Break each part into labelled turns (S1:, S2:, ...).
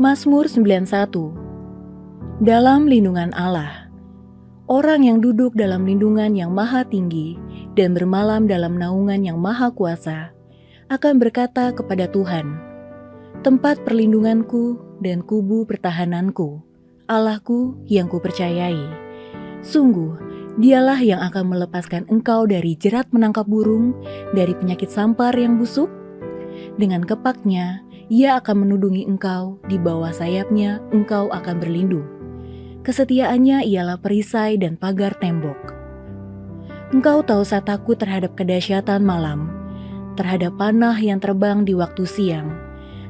S1: Mazmur 91. Dalam lindungan Allah. Orang yang duduk dalam lindungan yang maha tinggi dan bermalam dalam naungan yang maha kuasa akan berkata kepada Tuhan, tempat perlindunganku dan kubu pertahananku, Allahku yang kupercayai. Sungguh, dialah yang akan melepaskan engkau dari jerat menangkap burung, dari penyakit sampar yang busuk. Dengan kepaknya, ia akan menudungi engkau, di bawah sayapnya engkau akan berlindung. Kesetiaannya ialah perisai dan pagar tembok. Engkau tahu saya takut terhadap kedahsyatan malam, terhadap panah yang terbang di waktu siang,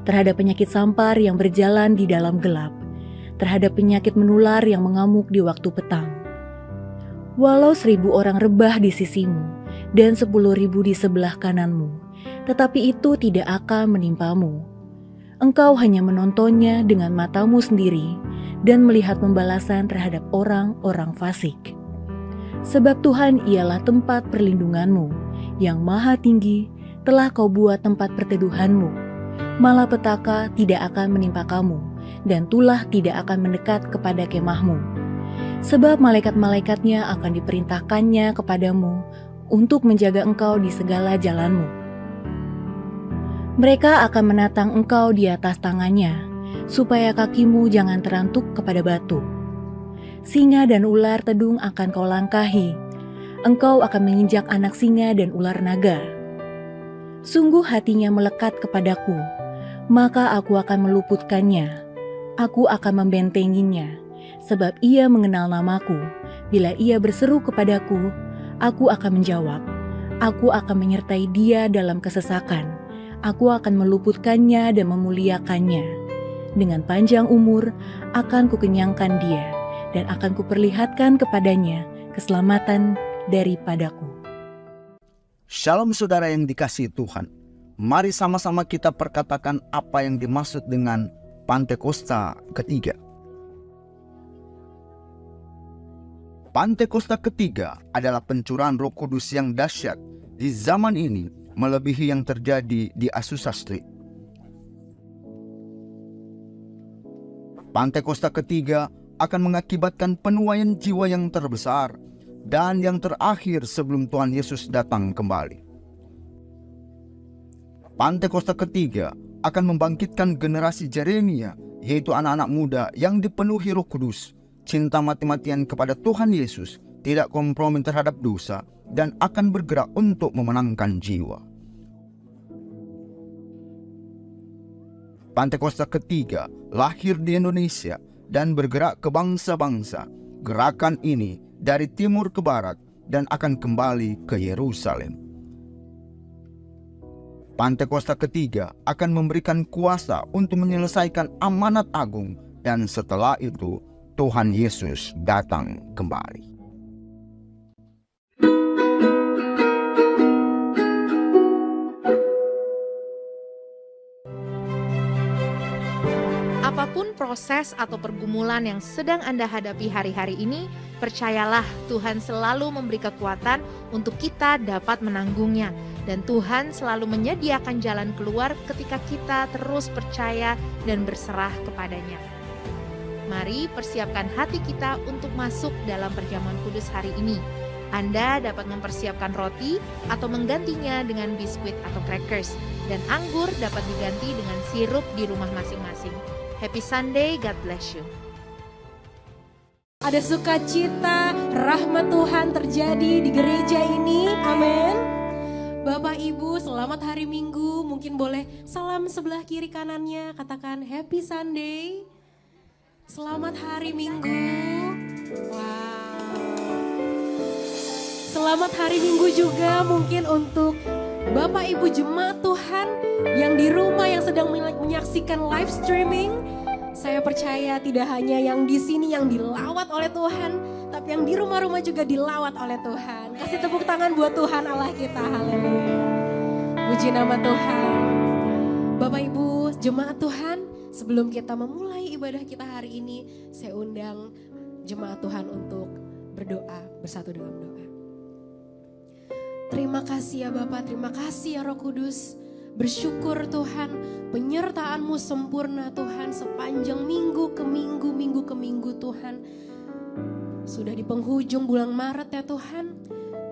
S1: terhadap penyakit sampar yang berjalan di dalam gelap, terhadap penyakit menular yang mengamuk di waktu petang. Walau 1.000 orang rebah di sisimu dan 10.000 di sebelah kananmu, tetapi itu tidak akan menimpamu. Engkau hanya menontonnya dengan matamu sendiri dan melihat pembalasan terhadap orang-orang fasik. Sebab Tuhan ialah tempat perlindunganmu, yang maha tinggi telah kau buat tempat perteduhanmu. Malapetaka tidak akan menimpa kamu, dan tulah tidak akan mendekat kepada kemahmu. Sebab malaikat-malaikatnya akan diperintahkannya kepadamu untuk menjaga engkau di segala jalanmu. Mereka akan menatang engkau di atas tangannya, supaya kakimu jangan terantuk kepada batu. Singa dan ular tedung akan kau langkahi, engkau akan menginjak anak singa dan ular naga. Sungguh hatinya melekat kepadaku, maka aku akan meluputkannya, aku akan membentenginya, sebab ia mengenal namaku. Bila ia berseru kepadaku, aku akan menjawab, aku akan menyertai dia dalam kesesakan. Aku akan meluputkannya dan memuliakannya. Dengan panjang umur akan kukenyangkan dia, dan akan kuperlihatkan kepadanya keselamatan daripadaku.
S2: Shalom saudara yang dikasihi Tuhan. Mari sama-sama kita perkatakan apa yang dimaksud dengan Pantekosta ketiga. Pantekosta ketiga adalah pencurahan Roh Kudus yang dahsyat di zaman ini, melebihi yang terjadi di Azusa Street. Pantekosta ketiga akan mengakibatkan penuaian jiwa yang terbesar dan yang terakhir sebelum Tuhan Yesus datang kembali. Pantekosta ketiga akan membangkitkan generasi Yeremia, yaitu anak-anak muda yang dipenuhi Roh Kudus, cinta mati-matian kepada Tuhan Yesus, tidak kompromi terhadap dosa, dan akan bergerak untuk memenangkan jiwa. Pantekosta ketiga lahir di Indonesia dan bergerak ke bangsa-bangsa. Gerakan ini dari timur ke barat dan akan kembali ke Yerusalem. Pantekosta ketiga akan memberikan kuasa untuk menyelesaikan amanat agung, dan setelah itu Tuhan Yesus datang kembali.
S3: Apapun proses atau pergumulan yang sedang Anda hadapi hari-hari ini, percayalah Tuhan selalu memberi kekuatan untuk kita dapat menanggungnya. Dan Tuhan selalu menyediakan jalan keluar ketika kita terus percaya dan berserah kepadanya. Mari persiapkan hati kita untuk masuk dalam perjamuan kudus hari ini. Anda dapat mempersiapkan roti atau menggantinya dengan biskuit atau crackers. Dan anggur dapat diganti dengan sirup di rumah masing-masing. Happy Sunday, God bless you.
S4: Ada sukacita, rahmat Tuhan terjadi di gereja ini, amin. Bapak Ibu, selamat hari Minggu. Mungkin boleh salam sebelah kiri kanannya, katakan Happy Sunday. Selamat hari Minggu. Wow. Selamat hari Minggu juga mungkin untuk Bapak Ibu jemaat Tuhan yang di rumah yang sedang menyaksikan live streaming. Saya percaya tidak hanya yang di sini yang dilawat oleh Tuhan, tapi yang di rumah-rumah juga dilawat oleh Tuhan. Kasih tepuk tangan buat Tuhan Allah kita. Haleluya. Puji nama Tuhan. Bapak Ibu, jemaat Tuhan, sebelum kita memulai ibadah kita hari ini, saya undang jemaat Tuhan untuk berdoa, bersatu dalam doa. Terima kasih ya Bapak, terima kasih ya Roh Kudus. Bersyukur Tuhan, penyertaan-Mu sempurna Tuhan sepanjang minggu ke minggu Tuhan. Sudah di penghujung bulan Maret ya Tuhan,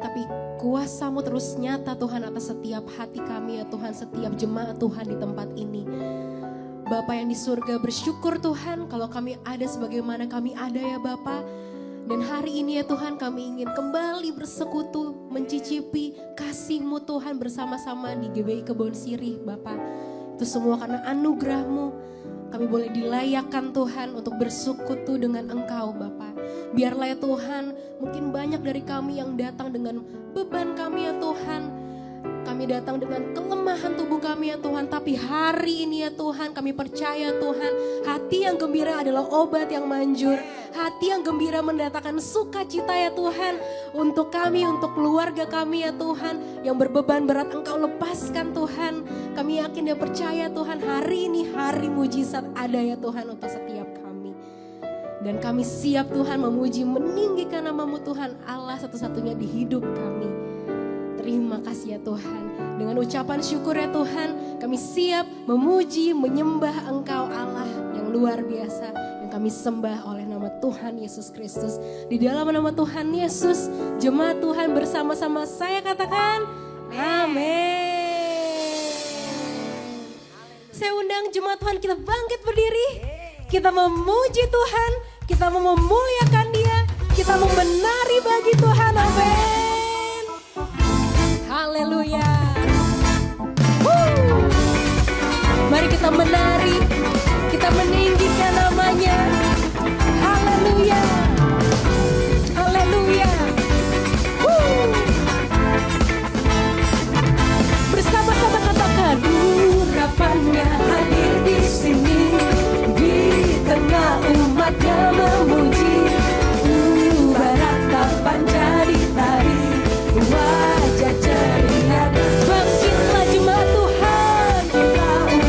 S4: tapi kuasa-Mu terus nyata Tuhan atas setiap hati kami ya Tuhan, setiap jemaat Tuhan di tempat ini. Bapa yang di surga, bersyukur Tuhan kalau kami ada sebagaimana kami ada ya Bapa. Dan hari ini ya Tuhan kami ingin kembali bersekutu, mencicipi kasih-Mu Tuhan bersama-sama di GBI Kebon Sirih Bapa. Itu semua karena anugerah-Mu. Kami boleh dilayakkan Tuhan untuk bersekutu dengan Engkau Bapa. Biarlah ya Tuhan, mungkin banyak dari kami yang datang dengan beban kami ya Tuhan. Kami datang dengan kelemahan tubuh kami ya Tuhan. Tapi hari ini ya Tuhan kami percaya Tuhan, hati yang gembira adalah obat yang manjur. Hati yang gembira mendatangkan sukacita ya Tuhan. Untuk kami, untuk keluarga kami ya Tuhan. Yang berbeban berat Engkau lepaskan Tuhan. Kami yakin dan percaya Tuhan, hari ini hari mujizat ada ya Tuhan untuk setiap kami. Dan kami siap Tuhan memuji, meninggikan nama-Mu Tuhan, Allah satu-satunya di hidup kami. Terima kasih ya Tuhan. Dengan ucapan syukur ya Tuhan, kami siap memuji, menyembah Engkau Allah yang luar biasa. Yang kami sembah oleh nama Tuhan Yesus Kristus. Di dalam nama Tuhan Yesus, jemaat Tuhan bersama-sama saya katakan, amin. Saya undang jemaat Tuhan kita bangkit berdiri. Kita memuji Tuhan, kita mau memuliakan Dia, kita mau menari bagi Tuhan, amin. Haleluya. Mari kita menari, kita meninggikan namanya. Haleluya. Haleluya. Bersama-sama katakan, urapannya hadir di sini, di tengah umatnya memuji. Baratapan jadi tari, wajah ceria. Bangkitlah jemaat Tuhan,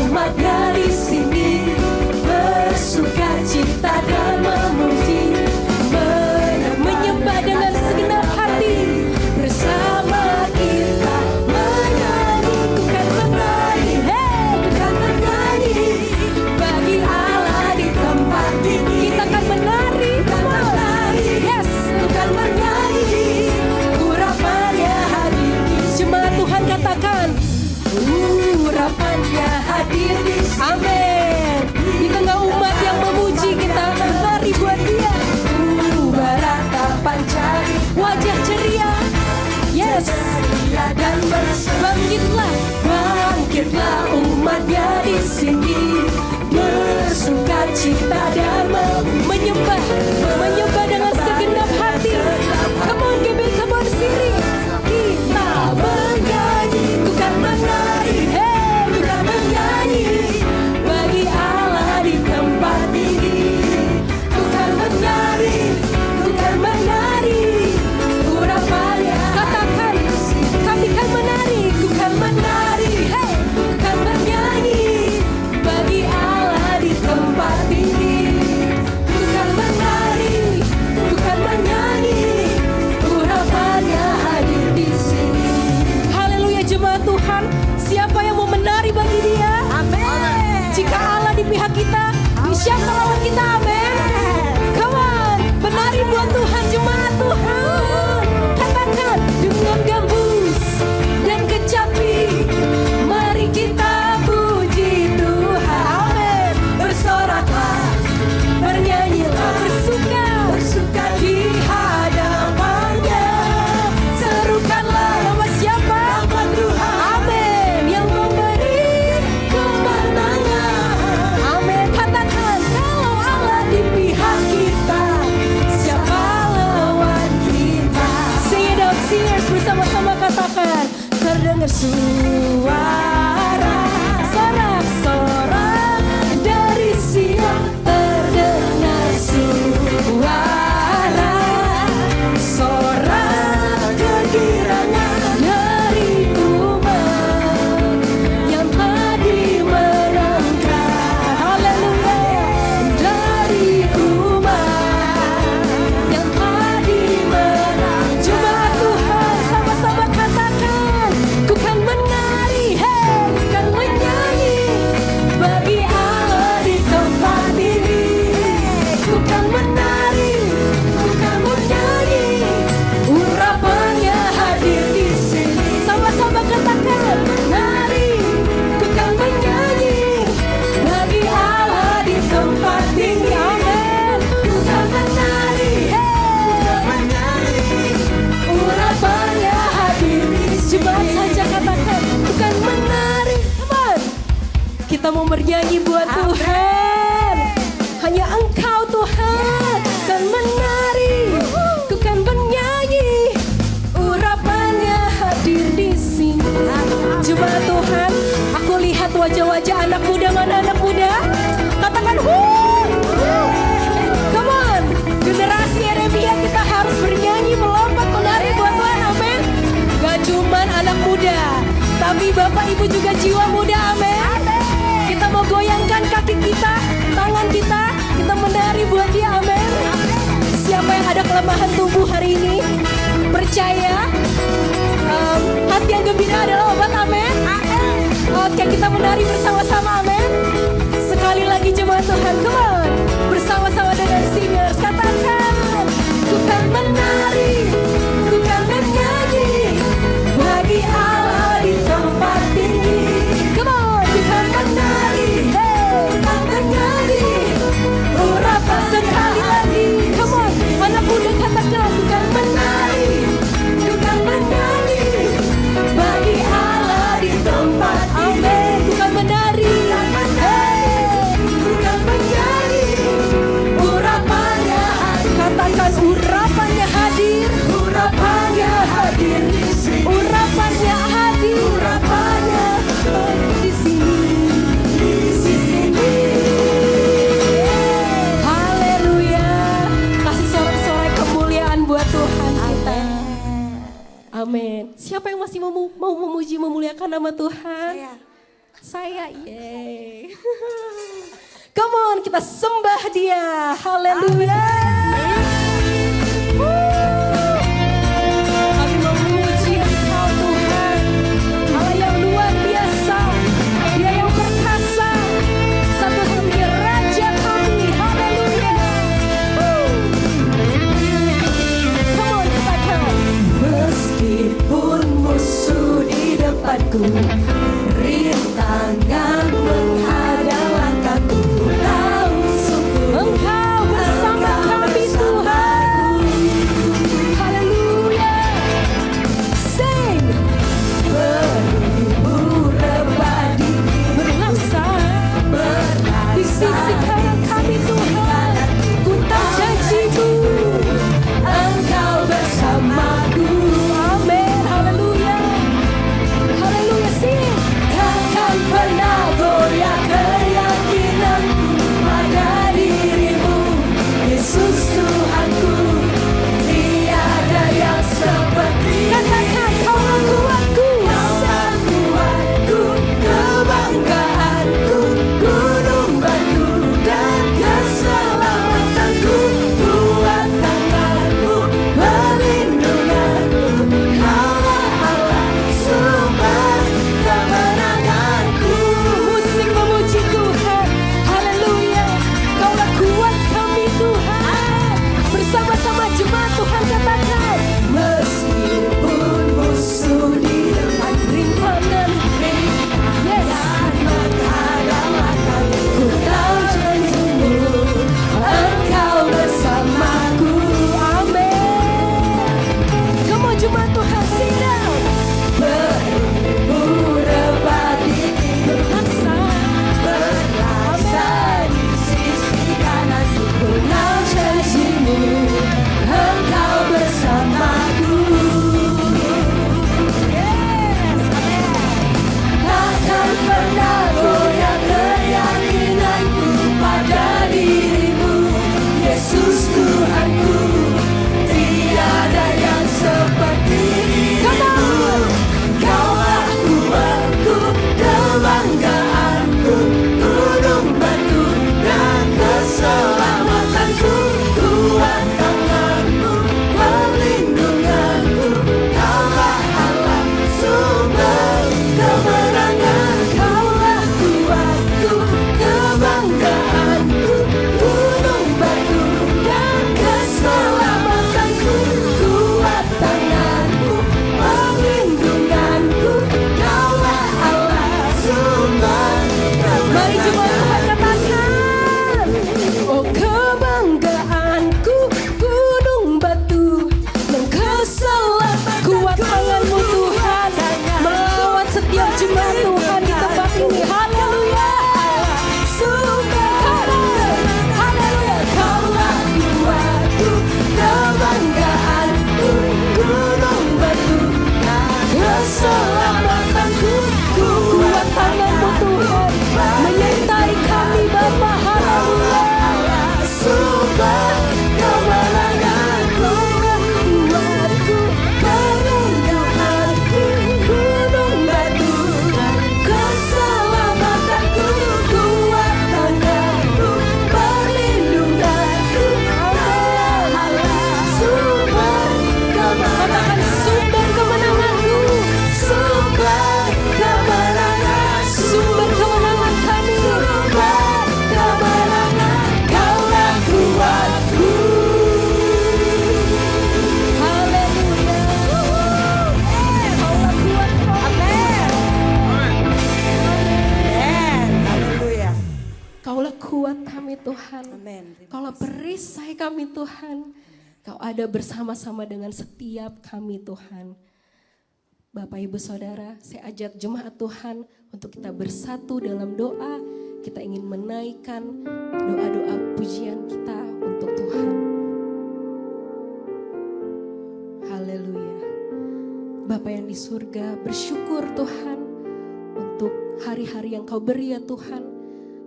S4: umatnya di sini bersuka cita dan memuji, menyembah dengan segenap hati. Bersama kita menyanyi, bukan menyanyi, bukan menyanyi bagi Allah di tempat ini. Kita akan menari, yes, bukan menyanyi. Urapannya hadir di jemaat Tuhan katakan, urapannya hadir di sini. Amin. Di tengah umat yang memuji kita menari buat Dia. Baratapan cari, wajah ceria. Yes. Dan bangkitlah, bangkitlah umatnya di sini. Bersuka cita dan menyembah, menyembah dengan segenap hati. Come on, GBI Kebon Sirih. Kita menyanyi, bukan menari, bukan menyanyi bagi Allah di tempat ini. Bukan menari, bukan menari, urapannya. Katakan, kami kan menari, bukan menari, bukan menyanyi bagi Allah di tempat ini. Bukan menari, bukan menyanyi, urapannya hadir di sini. Haleluya jemaat Tuhan, siapa yang mau menari bagi Dia? Amin. Jika Allah di pihak kita, siapa lawan kita? Amin. Come on, menari buat Tuhan jemaat Tuhan. Katakan dengan gambus dan kecapi, mari kita puji Tuhan. Amin. Bersoraklah, bernyanyilah, bersuka di hadapannya. Serukanlah nama siapa? Nama Tuhan. Amin. Yang memberi kemenangan. Amin. Katakan, kalau Allah di pihak kita, siapa lawan kita? Sing it out, singers bersama-sama katakan, terdengar suara sorak-sorak dari Sion, terdengar suara sorak kegirangan dari umat yang tadi menangkan. Haleluya. Dari umat yang tadi menang. Jemaat Tuhan sama-sama katakan, ku kan menari, mau bernyanyi buat Tuhan. Hanya Engkau Tuhan kan menari, ku kan bernyanyi, urapannya hadir di sini. Jemaat Tuhan, aku lihat wajah-wajah anak muda. Mana anak muda? Katakan wuh. Come on, generasi Yeremia kita harus bernyanyi, melompat, menari buat Tuhan, amin. Gak cuman anak muda, tapi Bapak Ibu juga jiwa muda, amin. Kita mau goyangkan kaki kita, tangan kita menari buat Dia, amin. Siapa yang ada kelemahan tubuh hari ini, percaya hati yang gembira adalah obat, amin. Oke, kita menari bersama-sama, amin. Sekali lagi jemaat Tuhan, come on, bersama-sama dengan singers, katakan, ku kan menari, ku kan bernyanyi bagi Allah di tempat tinggi. Come on, ku kan menari, ku kan bernyanyi, urapan sekali lagi. Come on, anak muda katakan, ku kan menari, ku kan bernyanyi bagi Allah di tempat tinggi. Ku kan menari, ku kan bernyanyi, urapannya katakan urapannya hadir, urapannya hadir di sini, urapannya hadir, urapannya di sini, di sini. Haleluya, kasih sorak-sorai kemuliaan buat Tuhan kita. Amin. Siapa yang masih mau memuji memuliakan nama Tuhan? Saya, yeay. Come on, kita sembah Dia. Haleluya. Kami mau memuji Engkau Tuhan, Allah yang luar biasa, Dia yang perkasa, satu-satunya Raja kami. Haleluya. Come on, katakan. Meskipun musuh di depanku, rintangan menghadang langkahku, tahu sungguh Engkau bersama kami Tuhan. Haleluya. Sing. Beribu rebadi berlaksa di sisi kanan kami Tuhan. Ku tak janjimu, Engkau bersamaku. Amin. Haleluya. Haleluya. Sing. kami Tuhan. Kau ada bersama-sama dengan setiap kami Tuhan. Bapak Ibu Saudara, saya ajak jemaat Tuhan untuk kita bersatu dalam doa. Kita ingin menaikkan doa-doa pujian kita untuk Tuhan. Haleluya. Bapa yang di surga, bersyukur Tuhan untuk hari-hari yang kau beri ya Tuhan.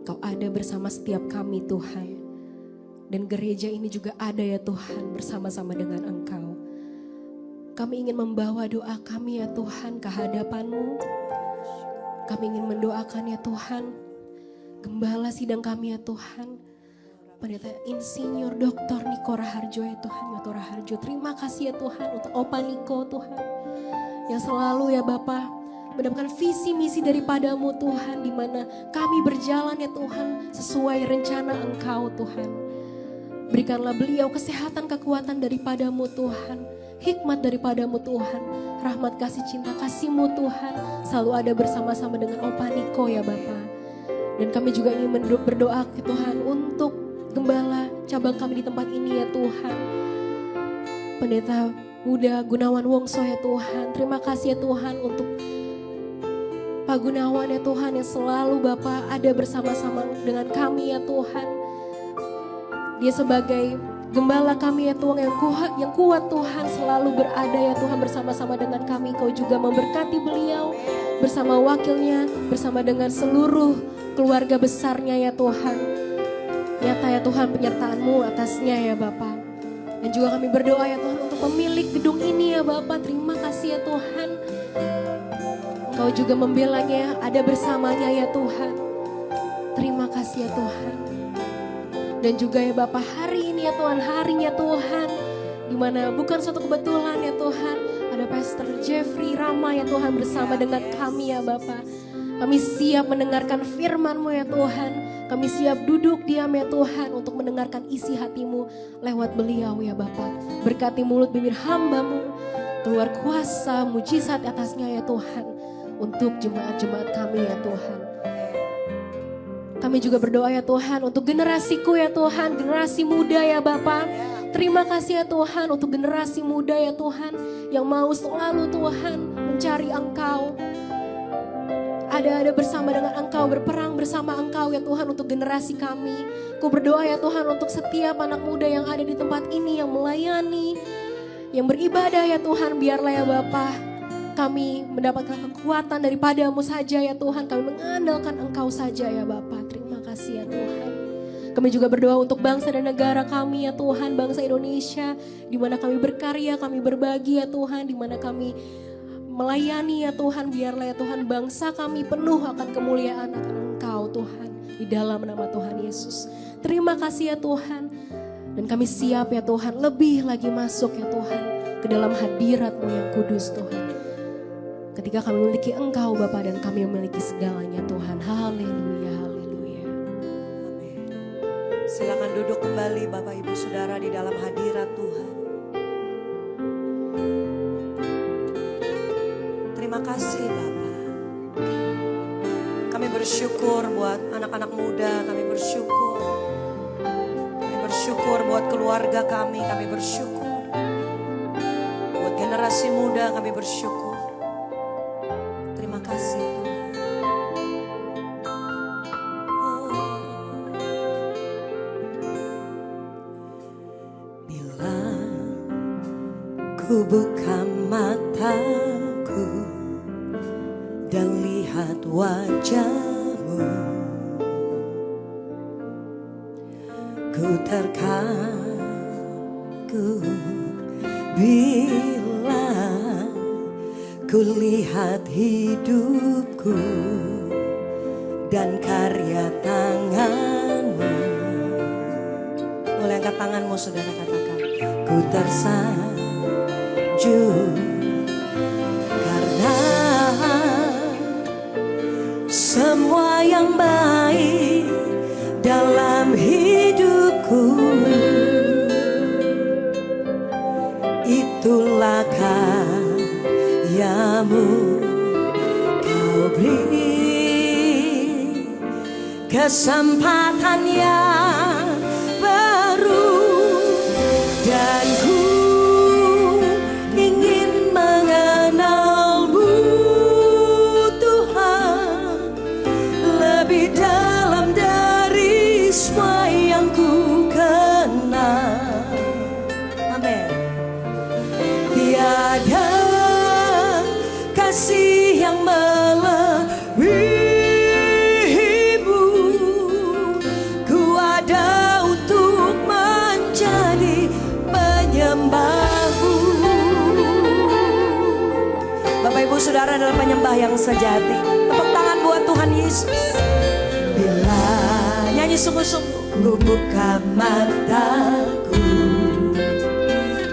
S4: Kau ada bersama setiap kami Tuhan. Dan gereja ini juga ada ya Tuhan bersama-sama dengan Engkau. Kami ingin membawa doa kami ya Tuhan ke hadapan-Mu. Kami ingin mendoakan ya Tuhan, gembala sidang kami ya Tuhan, Pendeta Insinyur Dr. Niko Raharjo ya Tuhan, Yoto Raharjo. Terima kasih ya Tuhan untuk Opa Niko Tuhan, yang selalu ya Bapa mendapatkan visi misi daripada-Mu Tuhan, di mana kami berjalan ya Tuhan sesuai rencana Engkau Tuhan. Berikanlah beliau kesehatan, kekuatan daripada-Mu Tuhan, hikmat daripada-Mu Tuhan, rahmat kasih cinta kasih-Mu Tuhan selalu ada bersama-sama dengan Opa Niko ya Bapa. Dan kami juga ingin berdoa ke Tuhan untuk gembala cabang kami di tempat ini ya Tuhan, Pendeta Muda Gunawan Wongso ya Tuhan. Terima kasih ya Tuhan untuk Pak Gunawan ya Tuhan, yang selalu Bapa ada bersama-sama dengan kami ya Tuhan. Dia sebagai gembala kami ya Tuhan, yang kuat Tuhan, selalu berada ya Tuhan bersama-sama dengan kami. Kau juga memberkati beliau bersama wakilnya, bersama dengan seluruh keluarga besarnya ya Tuhan. Nyata ya Tuhan penyertaan-Mu atasnya ya Bapa. Dan juga kami berdoa ya Tuhan untuk pemilik gedung ini ya Bapa. Terima kasih ya Tuhan. Kau juga membelanya, ada bersamanya ya Tuhan. Terima kasih ya Tuhan. Dan juga ya Bapak, hari ini ya Tuhan, harinya Tuhan, dimana bukan suatu kebetulan ya Tuhan, ada Pastor Jeffrey Rama ya Tuhan bersama dengan kami ya Bapak. Kami siap mendengarkan firman-Mu ya Tuhan, kami siap duduk diam ya Tuhan untuk mendengarkan isi hati-Mu lewat beliau ya Bapak. Berkati mulut bibir hamba-Mu, keluar kuasa mujizat atasnya ya Tuhan, untuk jemaat-jemaat kami ya Tuhan. Kami juga berdoa ya Tuhan untuk generasiku ya Tuhan, generasi muda ya Bapa. Terima kasih ya Tuhan untuk generasi muda ya Tuhan, yang mau selalu Tuhan mencari Engkau. Ada bersama dengan Engkau, berperang bersama Engkau ya Tuhan untuk generasi kami. Ku berdoa ya Tuhan untuk setiap anak muda yang ada di tempat ini, yang melayani, yang beribadah ya Tuhan. Biarlah ya Bapa, kami mendapatkan kekuatan daripada-Mu saja ya Tuhan. Kami mengandalkan Engkau saja ya Bapa. Terima kasih ya Tuhan. Kami juga berdoa untuk bangsa dan negara kami ya Tuhan, bangsa Indonesia, di mana kami berkarya, kami berbagi ya Tuhan, di mana kami melayani ya Tuhan. Biarlah ya Tuhan bangsa kami penuh akan kemuliaan akan Engkau Tuhan, di dalam nama Tuhan Yesus. Terima kasih ya Tuhan. Dan kami siap ya Tuhan, lebih lagi masuk ya Tuhan ke dalam hadirat-Mu yang kudus Tuhan. Ketika kami memiliki Engkau Bapa, dan kami memiliki segalanya Tuhan. Haleluya, haleluya.
S5: Amin. Silakan duduk kembali Bapak Ibu Saudara di dalam hadirat Tuhan. Terima kasih Bapak. Kami bersyukur buat anak-anak muda, kami bersyukur. Kami bersyukur buat keluarga kami bersyukur. Buat generasi muda kami bersyukur. Terima kasih Tuhan. Bila ku buka mataku dan lihat wajah-Mu, ku terkagum bila ku lihat hidupku dan karya tangan-Mu. Boleh angkat tanganmu saudara, katakan, ku tersanjung karena semua yang baik dalam hidupku itulah karya-Mu. Kau beri kesempatan yang baru kasih yang melebihimu, ku ada untuk menjadi penyembahmu. Bapak Ibu Saudara adalah penyembah yang sejati. Tepuk tangan buat Tuhan Yesus. Bila nyanyi sungguh-sungguh, ku buka mataku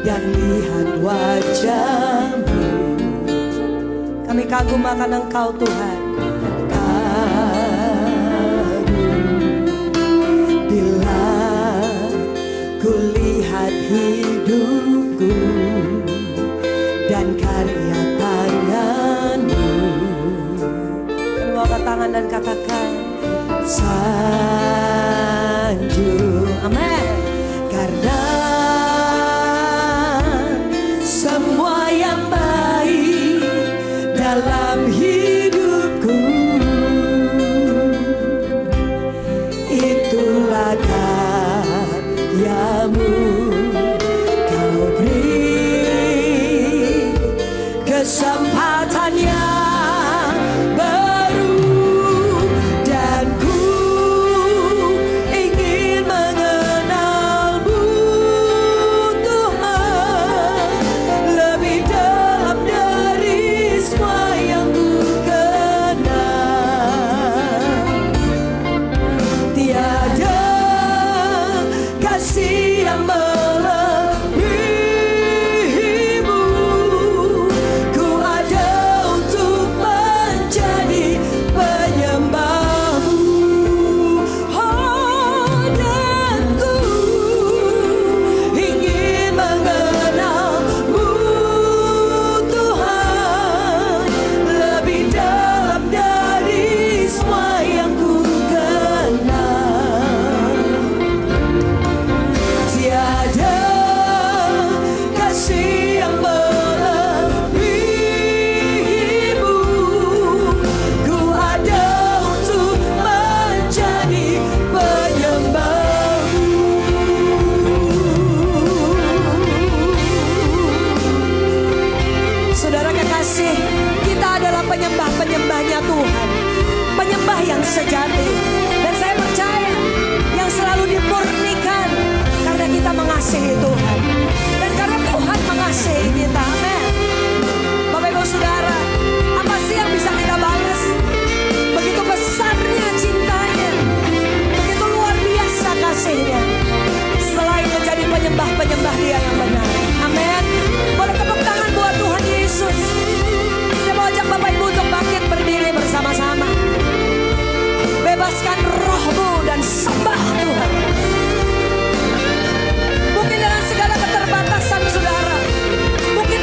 S5: dan lihat wajahmu, kami kagum akan Engkau Tuhan. Kagum bila ku lihat hidupku dan karya tanganmu. Kedua angkat tangan dan katakan sanjung. Amin. Karena semua yang baik dalam hidupku, itulah karyamu. Kau beri kesempatan yang baru, dan ku ingin mengenalmu Tuhan lebih dalam dari semua yang ku kenal. Tiada kasih yang melebihimu, ku ada untuk menjadi penyembahmu. Oh, dan ku ingin mengenalmu Tuhan lebih dalam dari semua yang ku kenal. Tiada kasih yang melebihimu, ku ada untuk menjadi penyembahmu. Saudara kekasih, kita adalah penyembah-penyembahnya Tuhan, penyembah yang sejati. Dan saya percaya yang selalu dimurnikan karena kita mengasihi Tuhan, dan karena Tuhan mengasihi kita. Amin. Bapak Ibu Saudara, apa sih yang bisa kita balas? Begitu besarnya cintanya, begitu luar biasa kasihnya. Selain menjadi penyembah-penyembah Dia yang benar. Amin. Boleh tepuk tangan buat Tuhan Yesus. Saya mau ajak Bapak Ibu untuk bangkit berdiri bersama-sama. Bebaskan rohmu dan sembah Tuhan. Mungkin dengan segala keterbatasan saudara, mungkin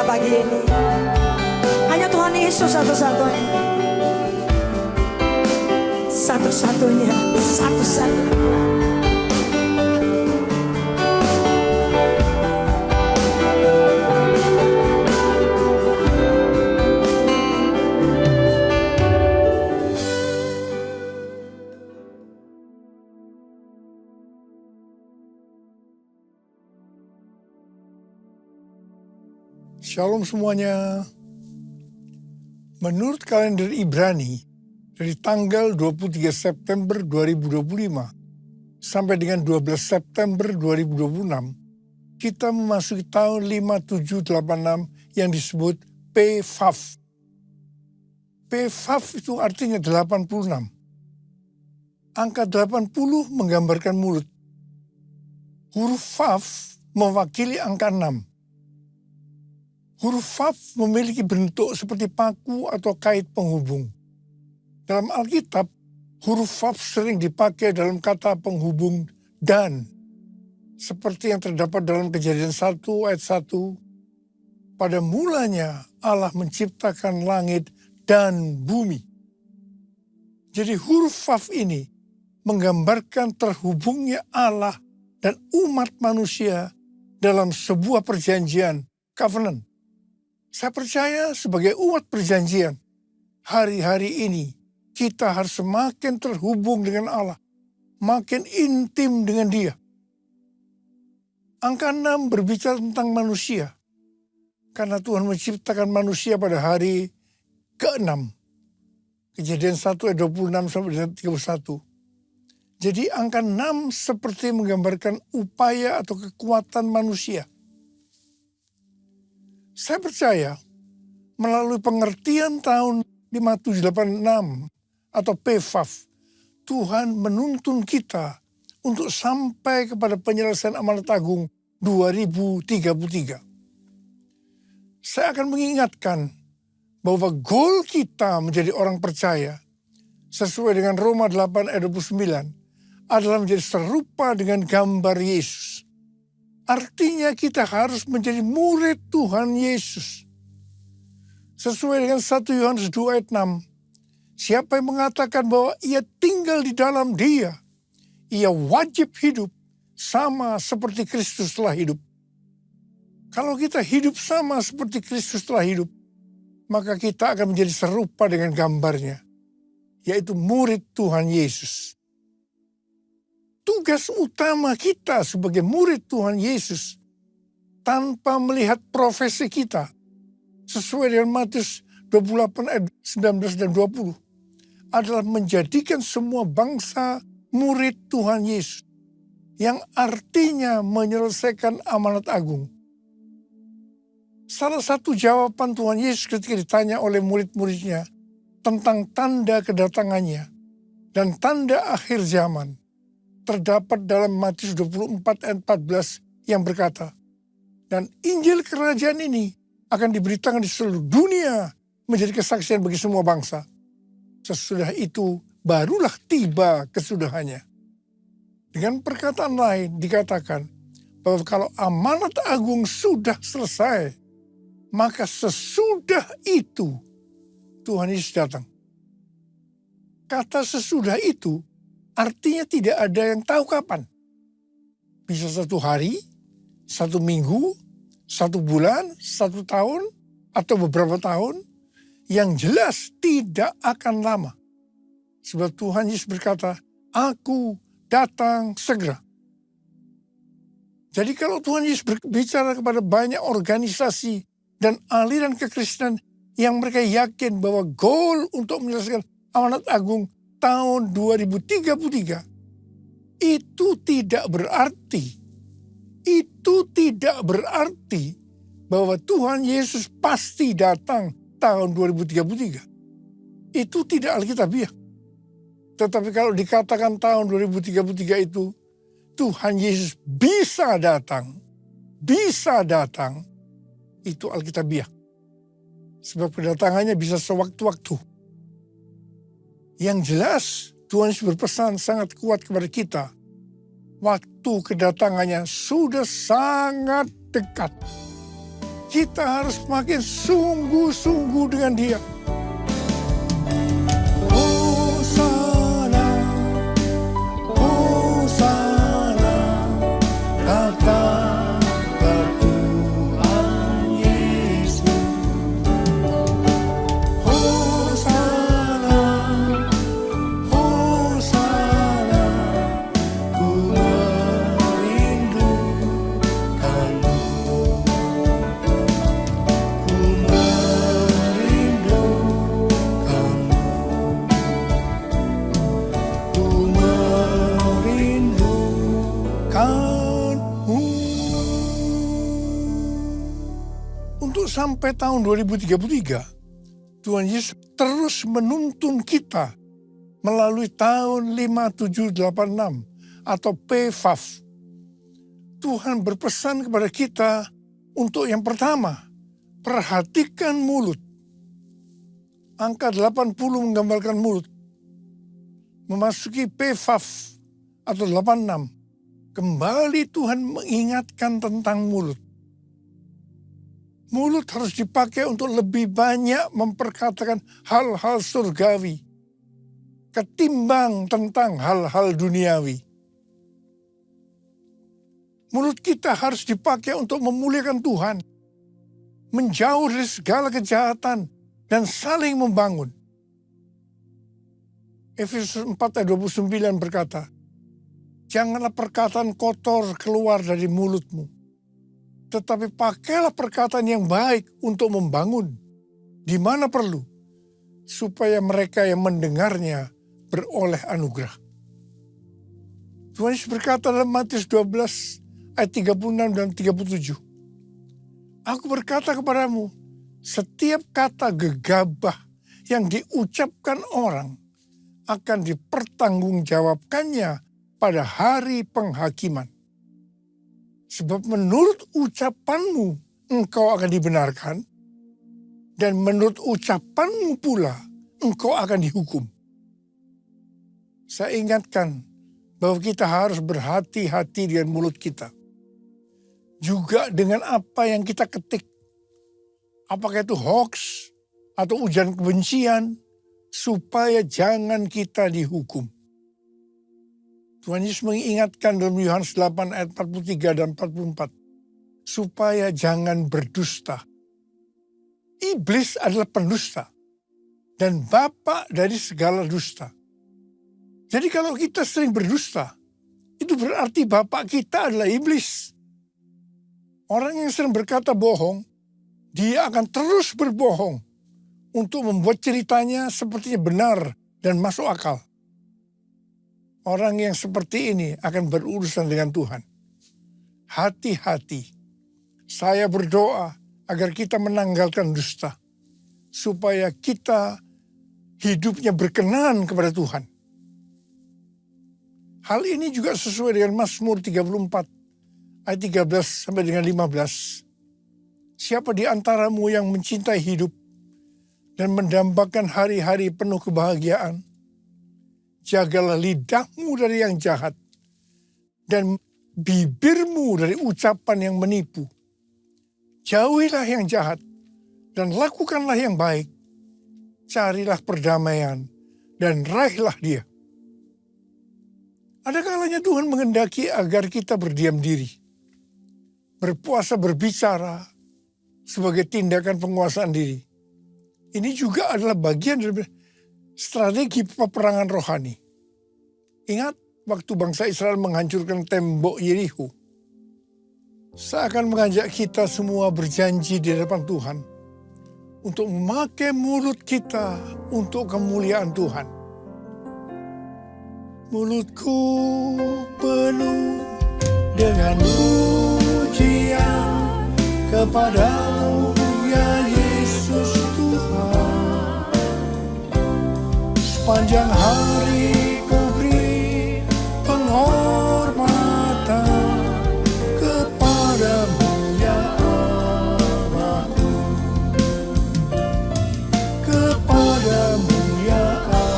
S5: pagi ini. Hanya Tuhan Yesus satu-satunya. Satu-satunya, satu-satunya.
S6: Shalom semuanya. Menurut kalender Ibrani, dari tanggal 23 September 2025 sampai dengan 12 September 2026, kita memasuki tahun 5786 yang disebut PVAV. PVAV itu artinya 86. Angka 80 menggambarkan mulut. Huruf VAV mewakili angka 6. Huruf VAV memiliki bentuk seperti paku atau kait penghubung. Dalam Alkitab, huruf VAV sering dipakai dalam kata penghubung dan. Seperti yang terdapat dalam Kejadian 1 ayat 1. Pada mulanya Allah menciptakan langit dan bumi. Jadi huruf VAV ini menggambarkan terhubungnya Allah dan umat manusia dalam sebuah perjanjian, covenant. Saya percaya sebagai umat perjanjian, hari-hari ini kita harus semakin terhubung dengan Allah, makin intim dengan Dia. Angka 6 berbicara tentang manusia, karena Tuhan menciptakan manusia pada hari ke-6. Kejadian 1 ayat 26 sampai 31. Jadi angka 6 seperti menggambarkan upaya atau kekuatan manusia. Saya percaya melalui pengertian tahun 5786 atau PVAV, Tuhan menuntun kita untuk sampai kepada penyelesaian amanat agung 2033. Saya akan mengingatkan bahwa goal kita menjadi orang percaya sesuai dengan Roma 8 ayat 29 adalah menjadi serupa dengan gambar Yesus. Artinya kita harus menjadi murid Tuhan Yesus. Sesuai dengan 1 Yohanes 2 ayat 6. Siapa yang mengatakan bahwa ia tinggal di dalam Dia, ia wajib hidup sama seperti Kristus telah hidup. Kalau kita hidup sama seperti Kristus telah hidup, maka kita akan menjadi serupa dengan gambarnya, yaitu murid Tuhan Yesus. Tugas utama kita sebagai murid Tuhan Yesus tanpa melihat profesi kita sesuai dengan Matius 28 ayat 19 dan 20 adalah menjadikan semua bangsa murid Tuhan Yesus yang artinya menyelesaikan amanat agung. Salah satu jawaban Tuhan Yesus ketika ditanya oleh murid-muridnya tentang tanda kedatangannya dan tanda akhir zaman terdapat dalam Matius 24 ayat 14 yang berkata, dan Injil kerajaan ini akan diberitakan di seluruh dunia menjadi kesaksian bagi semua bangsa. Sesudah itu barulah tiba kesudahannya. Dengan perkataan lain dikatakan bahwa kalau amanat agung sudah selesai, maka sesudah itu Tuhan Yesus datang. Kata sesudah itu artinya tidak ada yang tahu kapan. Bisa 1 hari, 1 minggu, 1 bulan, 1 tahun, atau beberapa tahun. Yang jelas tidak akan lama. Sebab Tuhan Yesus berkata, aku datang segera. Jadi kalau Tuhan Yesus berbicara kepada banyak organisasi dan aliran kekristenan yang mereka yakin bahwa goal untuk menyelesaikan amanat agung tahun 2033, itu tidak berarti bahwa Tuhan Yesus pasti datang tahun 2033. Itu tidak alkitabiah. Tetapi kalau dikatakan tahun 2033 itu Tuhan Yesus bisa datang, itu alkitabiah. Sebab kedatangannya bisa sewaktu-waktu. Yang jelas Tuhan Yesus berpesan sangat kuat kepada kita. Waktu kedatangannya sudah sangat dekat. Kita harus makin sungguh-sungguh dengan Dia. Hosana, Hosana, katakan Tuhan Yesus. Hosana, Hosana, ku merindukanmu. Ku merindukanmu. Ku merindukanmu. Untuk sampai tahun 2033, Tuhan Yesus terus menuntun kita melalui tahun 5786 atau PFAF. Tuhan berpesan kepada kita untuk yang pertama, perhatikan mulut. Angka 80 menggambarkan mulut. Memasuki PFAF atau 86, kembali Tuhan mengingatkan tentang mulut. Mulut harus dipakai untuk lebih banyak memperkatakan hal-hal surgawi ketimbang tentang hal-hal duniawi. Mulut kita harus dipakai untuk memuliakan Tuhan, menjauh dari segala kejahatan, dan saling membangun. Efesus 4 ayat 29 berkata, janganlah perkataan kotor keluar dari mulutmu, tetapi pakailah perkataan yang baik untuk membangun, di mana perlu, supaya mereka yang mendengarnya beroleh anugerah. Tuhan Yesus berkata dalam Matius 12 ayat 36 dan 37, aku berkata kepadamu, setiap kata gegabah yang diucapkan orang akan dipertanggungjawabkannya pada hari penghakiman. Sebab menurut ucapanmu engkau akan dibenarkan, dan menurut ucapanmu pula engkau akan dihukum. Saya ingatkan bahwa kita harus berhati-hati dengan mulut kita. Juga dengan apa yang kita ketik. Apakah itu hoax atau ujian kebencian, supaya jangan kita dihukum. Tuhan Yesus mengingatkan dalam Yohanes 8 ayat 43 dan 44, supaya jangan berdusta. Iblis adalah pendusta dan bapa dari segala dusta. Jadi kalau kita sering berdusta, itu berarti bapak kita adalah iblis. Orang yang sering berkata bohong, dia akan terus berbohong untuk membuat ceritanya sepertinya benar dan masuk akal. Orang yang seperti ini akan berurusan dengan Tuhan. Hati-hati. Saya berdoa agar kita menanggalkan dusta, supaya kita hidupnya berkenan kepada Tuhan. Hal ini juga sesuai dengan Mazmur 34 ayat 13 sampai dengan 15. Siapa di antaramu yang mencintai hidup dan mendambakan hari-hari penuh kebahagiaan? Jagalah lidahmu dari yang jahat dan bibirmu dari ucapan yang menipu. Jauhilah yang jahat dan lakukanlah yang baik. Carilah perdamaian dan raihlah dia. Ada kalanya Tuhan menghendaki agar kita berdiam diri, berpuasa berbicara sebagai tindakan penguasaan diri. Ini juga adalah bagian dari strategi peperangan rohani. Ingat waktu bangsa Israel menghancurkan tembok Yerikho. Saya akan mengajak kita semua berjanji di hadapan Tuhan untuk memakai mulut kita untuk kemuliaan Tuhan. Mulutku penuh dengan pujian kepadamu ya Yesus Tuhan. Sepanjang hari ku beri penghormatan kepadamu ya Allahku. Kepadamu ya Allahku.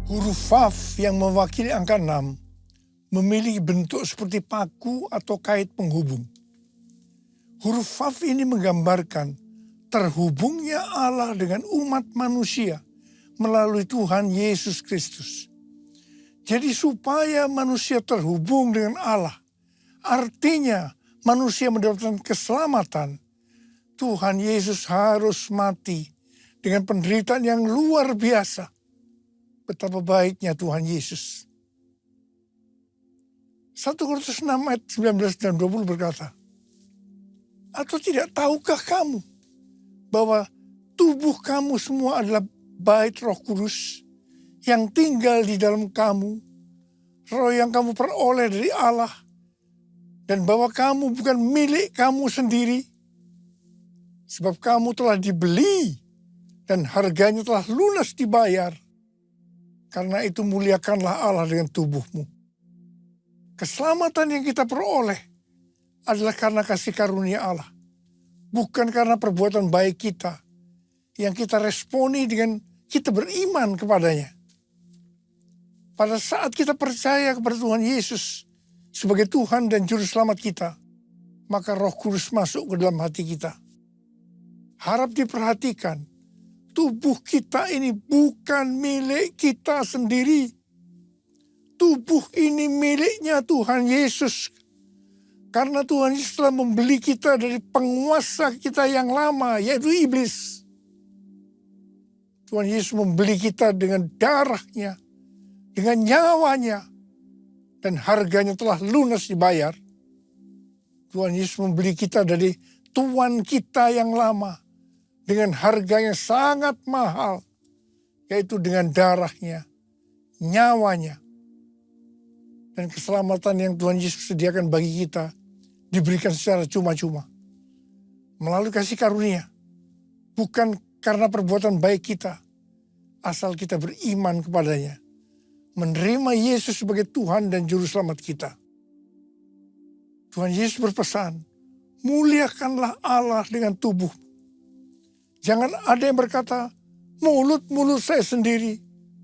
S6: Huruf Vav yang mewakili angka 6 memiliki bentuk seperti paku atau kait penghubung. Huruf Vav ini menggambarkan terhubungnya Allah dengan umat manusia melalui Tuhan Yesus Kristus. Jadi supaya manusia terhubung dengan Allah, artinya manusia mendapatkan keselamatan, Tuhan Yesus harus mati dengan penderitaan yang luar biasa. Betapa baiknya Tuhan Yesus. 1 Korintus 6 ayat 19 dan 20 berkata, atau tidak tahukah kamu bahwa tubuh kamu semua adalah bait Roh Kudus yang tinggal di dalam kamu, roh yang kamu peroleh dari Allah, dan bahwa kamu bukan milik kamu sendiri, sebab kamu telah dibeli dan harganya telah lunas dibayar. Karena itu muliakanlah Allah dengan tubuhmu. Keselamatan yang kita peroleh adalah karena kasih karunia Allah. Bukan karena perbuatan baik kita yang kita responi dengan kita beriman kepadanya. Pada saat kita percaya kepada Tuhan Yesus sebagai Tuhan dan Juru Selamat kita, maka Roh Kudus masuk ke dalam hati kita. Harap diperhatikan, tubuh kita ini bukan milik kita sendiri. Tubuh ini miliknya Tuhan Yesus. Karena Tuhan Yesus telah membeli kita dari penguasa kita yang lama, yaitu iblis. Tuhan Yesus membeli kita dengan darahnya, dengan nyawanya, dan harganya telah lunas dibayar. Tuhan Yesus membeli kita dari tuan kita yang lama, dengan harga yang sangat mahal, yaitu dengan darahnya, nyawanya. Dan keselamatan yang Tuhan Yesus sediakan bagi kita diberikan secara cuma-cuma. Melalui kasih karunia. Bukan karena perbuatan baik kita, asal kita beriman kepadanya. Menerima Yesus sebagai Tuhan dan Juru Selamat kita. Tuhan Yesus berpesan, muliakanlah Allah dengan tubuh. Jangan ada yang berkata, mulut-mulut saya sendiri,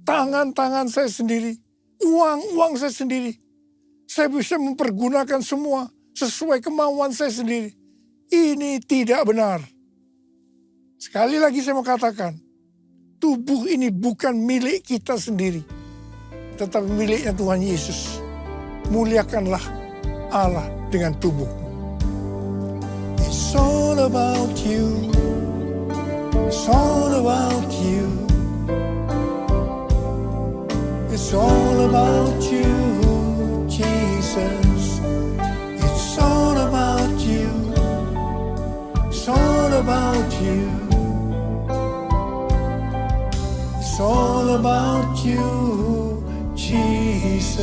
S6: tangan-tangan saya sendiri, uang-uang saya sendiri. Saya bisa mempergunakan semua sesuai kemauan saya sendiri. Ini tidak benar. Sekali lagi saya mau katakan, tubuh ini bukan milik kita sendiri, tetapi miliknya Tuhan Yesus. Muliakanlah Allah dengan tubuhmu. It's all about you. It's all about you. It's all about you, Jesus. It's all about you. It's all about you. It's all about you, Jesus.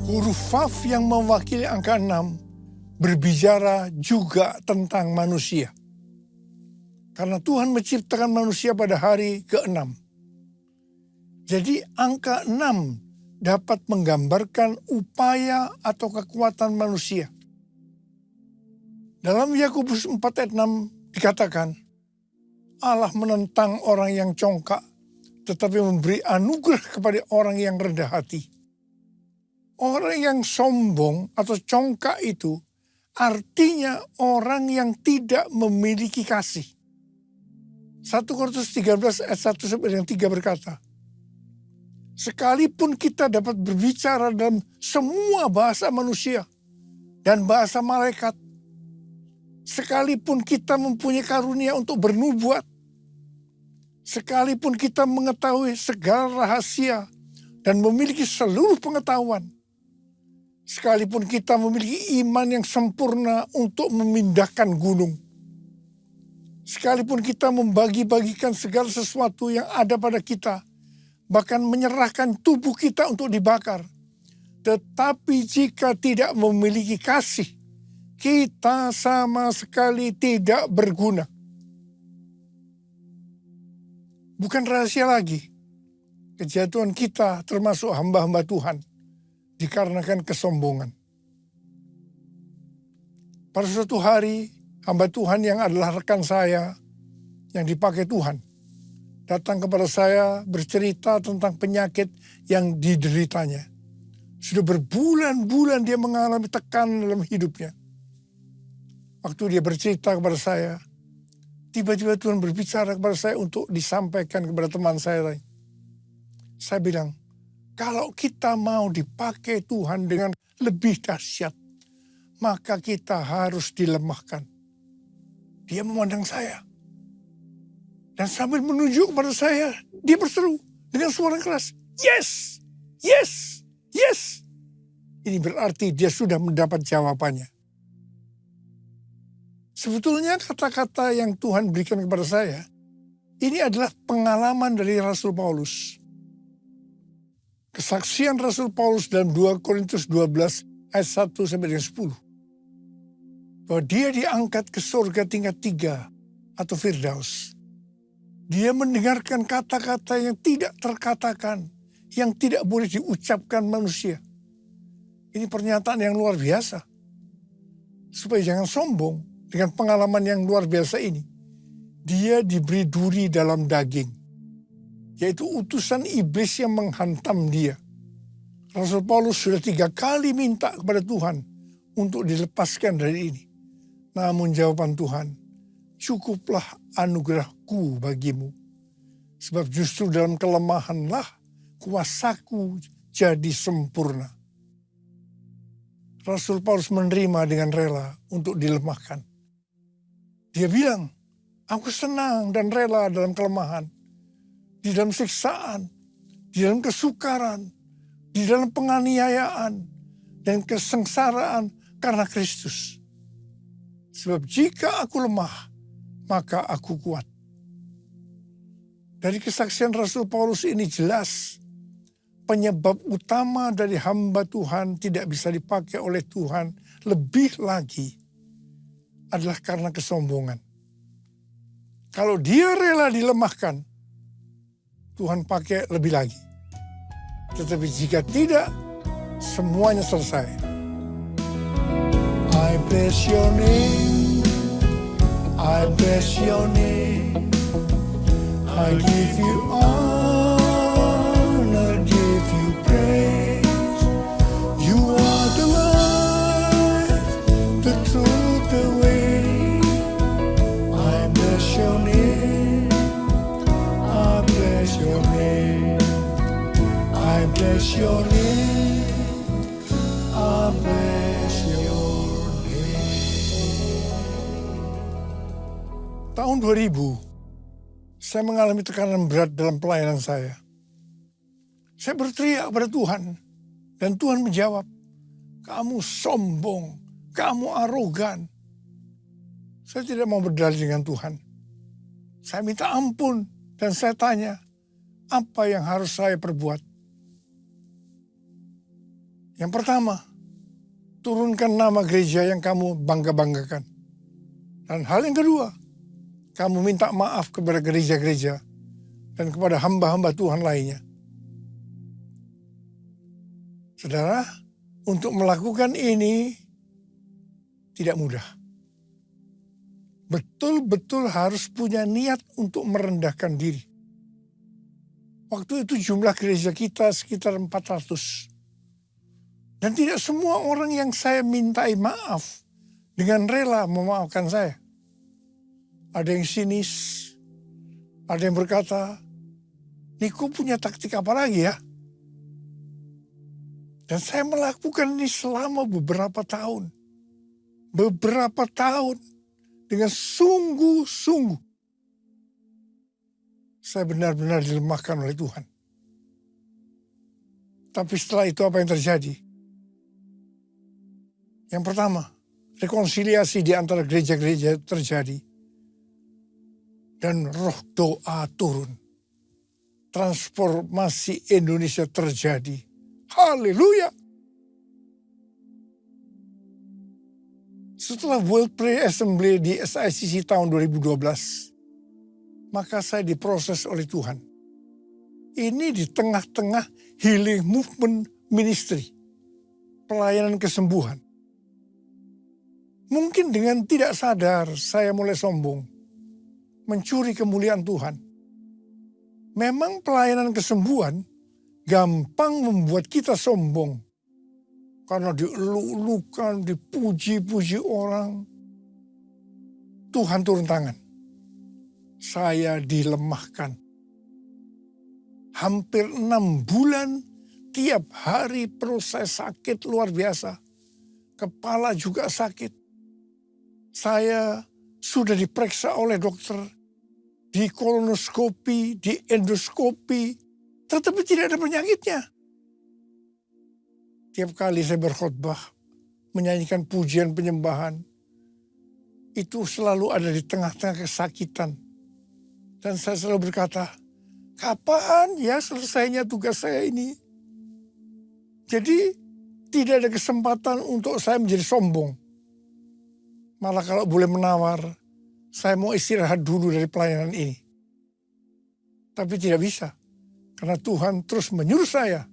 S6: Huruf Vav yang mewakili angka 6 berbicara juga tentang manusia. Karena Tuhan menciptakan manusia pada hari ke-6. Jadi angka 6 dapat menggambarkan upaya atau kekuatan manusia. Dalam Yakobus 4 ayat 6 dikatakan, Allah menentang orang yang congkak, tetapi memberi anugerah kepada orang yang rendah hati. Orang yang sombong atau congkak itu artinya orang yang tidak memiliki kasih. 1 Korintus 13 ayat 1-3 berkata, sekalipun kita dapat berbicara dalam semua bahasa manusia dan bahasa malaikat, sekalipun kita mempunyai karunia untuk bernubuat, sekalipun kita mengetahui segala rahasia dan memiliki seluruh pengetahuan, sekalipun kita memiliki iman yang sempurna untuk memindahkan gunung, sekalipun kita membagi-bagikan segala sesuatu yang ada pada kita, bahkan menyerahkan tubuh kita untuk dibakar, tetapi jika tidak memiliki kasih, kita sama sekali tidak berguna. Bukan rahasia lagi, kejatuhan kita termasuk hamba-hamba Tuhan dikarenakan kesombongan. Pada suatu hari, hamba Tuhan yang adalah rekan saya yang dipakai Tuhan datang kepada saya bercerita tentang penyakit yang dideritanya. Sudah berbulan-bulan dia mengalami tekanan dalam hidupnya. Waktu dia bercerita kepada saya, tiba-tiba Tuhan berbicara kepada saya untuk disampaikan kepada teman saya lain. Saya bilang, kalau kita mau dipakai Tuhan dengan lebih dahsyat, maka kita harus dilemahkan. Dia memandang saya. Dan sambil menunjuk kepada saya, dia berseru dengan suara keras, yes, yes, yes. Ini berarti dia sudah mendapat jawabannya. Sebetulnya kata-kata yang Tuhan berikan kepada saya, ini adalah pengalaman dari Rasul Paulus. Kesaksian Rasul Paulus dalam 2 Korintus 12 ayat 1-10. Bahwa dia diangkat ke surga tingkat 3 atau Firdaus. Dia mendengarkan kata-kata yang tidak terkatakan, yang tidak boleh diucapkan manusia. Ini pernyataan yang luar biasa. Supaya jangan sombong dengan pengalaman yang luar biasa ini. Dia diberi duri dalam daging. Yaitu utusan iblis yang menghantam dia. Rasul Paulus sudah 3 kali minta kepada Tuhan untuk dilepaskan dari ini. Namun jawaban Tuhan, cukuplah anugerahku bagimu. Sebab justru dalam kelemahanlah kuasaku jadi sempurna. Rasul Paulus menerima dengan rela untuk dilemahkan. Dia bilang, aku senang dan rela dalam kelemahan. Di dalam siksaan, di dalam kesukaran, di dalam penganiayaan, dan kesengsaraan karena Kristus. Sebab jika aku lemah, maka aku kuat. Dari kesaksian Rasul Paulus ini jelas, penyebab utama dari hamba Tuhan tidak bisa dipakai oleh Tuhan lebih lagi adalah karena kesombongan. Kalau dia rela dilemahkan, Tuhan pakai lebih lagi. Tetapi jika tidak, semuanya selesai. I bless your name, I bless your name, I give you honor, give you praise. You are the life, the truth, the way. I bless your name, I bless your name, I bless your name, I bless your name. Tahun 2000, saya mengalami tekanan berat dalam pelayanan saya. Saya berteriak kepada Tuhan, dan Tuhan menjawab, kamu sombong, kamu arogan. Saya tidak mau berdalih dengan Tuhan. Saya minta ampun, dan saya tanya, apa yang harus saya perbuat? Yang pertama, turunkan nama gereja yang kamu bangga-banggakan. Dan hal yang kedua, kamu minta maaf kepada gereja-gereja dan kepada hamba-hamba Tuhan lainnya. Saudara, untuk melakukan ini tidak mudah. Betul-betul harus punya niat untuk merendahkan diri. Waktu itu jumlah gereja kita sekitar 400. Dan tidak semua orang yang saya mintai maaf dengan rela memaafkan saya. Ada yang sinis, ada yang berkata, Niko punya taktik apa lagi ya? Dan saya melakukan ini selama beberapa tahun. Beberapa tahun dengan sungguh-sungguh. Saya benar-benar dilemahkan oleh Tuhan. Tapi setelah itu apa yang terjadi? Yang pertama, rekonsiliasi di antara gereja-gereja terjadi. Dan roh doa turun. Transformasi Indonesia terjadi. Haleluya. Setelah World Prayer Assembly di SICC tahun 2012, maka saya diproses oleh Tuhan. Ini di tengah-tengah healing movement ministry. Pelayanan kesembuhan. Mungkin dengan tidak sadar saya mulai sombong. Mencuri kemuliaan Tuhan. Memang pelayanan kesembuhan gampang membuat kita sombong. Karena dieluk-elukan, dipuji-puji orang. Tuhan turun tangan. Saya dilemahkan. Hampir 6 bulan, tiap hari perut saya sakit luar biasa. Kepala juga sakit. Saya sudah diperiksa oleh dokter, di kolonoskopi, di endoskopi, tetapi tidak ada penyakitnya. Tiap kali saya berkhotbah, menyanyikan pujian penyembahan, itu selalu ada di tengah-tengah kesakitan. Dan saya selalu berkata, kapan ya selesainya tugas saya ini? Jadi tidak ada kesempatan untuk saya menjadi sombong. Malah kalau boleh menawar, saya mau istirahat dulu dari pelayanan ini. Tapi tidak bisa, karena Tuhan terus menyuruh saya,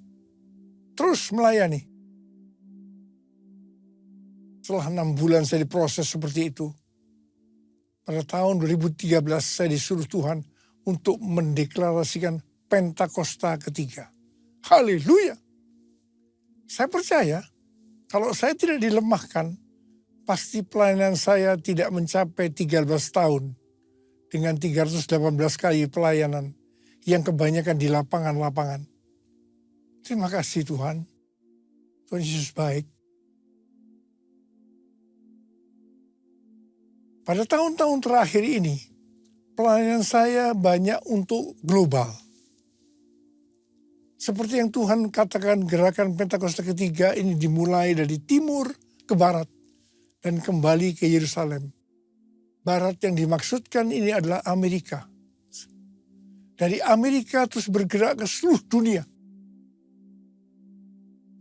S6: terus melayani. Setelah 6 bulan saya diproses seperti itu, pada tahun 2013 saya disuruh Tuhan untuk mendeklarasikan Pentakosta ketiga. Haleluya! Saya percaya kalau saya tidak dilemahkan, pasti pelayanan saya tidak mencapai 13 tahun dengan 318 kali pelayanan yang kebanyakan di lapangan-lapangan. Terima kasih Tuhan. Tuhan Yesus baik. Pada tahun-tahun terakhir ini, pelayanan saya banyak untuk global. Seperti yang Tuhan katakan, gerakan Pentakosta ketiga ini dimulai dari timur ke barat dan kembali ke Yerusalem. Barat yang dimaksudkan ini adalah Amerika. Dari Amerika terus bergerak ke seluruh dunia.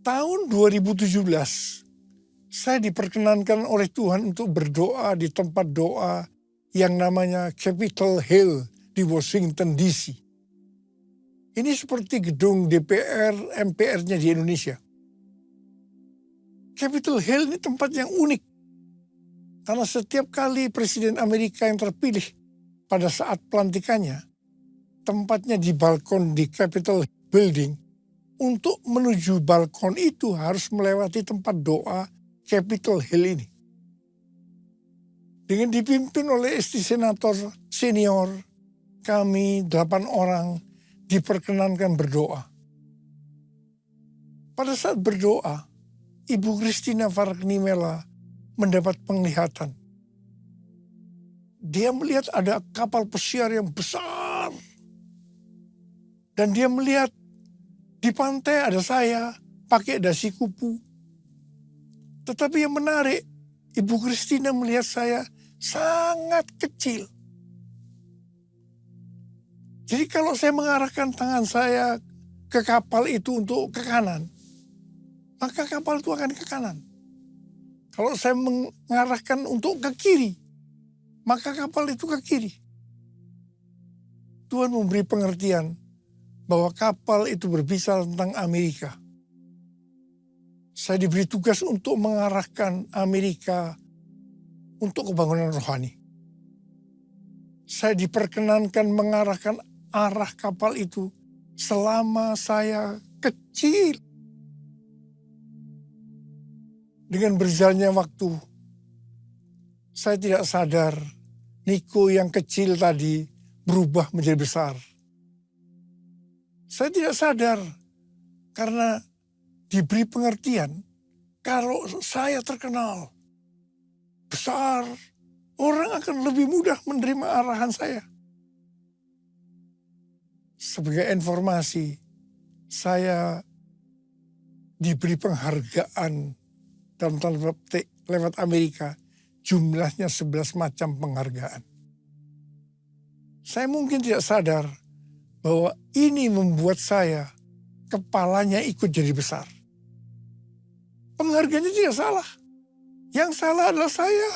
S6: Tahun 2017, saya diperkenankan oleh Tuhan untuk berdoa di tempat doa yang namanya Capitol Hill di Washington DC. Ini seperti gedung DPR, MPR-nya di Indonesia. Capitol Hill ini tempat yang unik. Karena setiap kali Presiden Amerika yang terpilih pada saat pelantikannya, tempatnya di balkon di Capitol Building. Untuk menuju balkon itu harus melewati tempat doa Capitol Hill ini. Dengan dipimpin oleh istri senator senior, kami 8 orang diperkenankan berdoa. Pada saat berdoa, Ibu Christina Fargnimela mendapat penglihatan. Dia melihat ada kapal pesiar yang besar. Dan dia melihat di pantai ada saya pakai dasi kupu. Tetapi yang menarik, Ibu Christina melihat saya sangat kecil. Jadi kalau saya mengarahkan tangan saya ke kapal itu untuk ke kanan, maka kapal itu akan ke kanan. Kalau saya mengarahkan untuk ke kiri, maka kapal itu ke kiri. Tuhan memberi pengertian bahwa kapal itu berbicara tentang Amerika. Saya diberi tugas untuk mengarahkan Amerika untuk kebangunan rohani. Saya diperkenankan mengarahkan arah kapal itu selama saya kecil. Dengan berjalannya waktu, saya tidak sadar Niko yang kecil tadi berubah menjadi besar. Saya tidak sadar karena diberi pengertian, kalau saya terkenal besar, orang akan lebih mudah menerima arahan saya. Sebagai informasi, saya diberi penghargaan dalam tanda petik lewat Amerika, jumlahnya 11 macam penghargaan. Saya mungkin tidak sadar bahwa ini membuat saya, kepalanya ikut jadi besar. Penghargaannya tidak salah. Yang salah adalah saya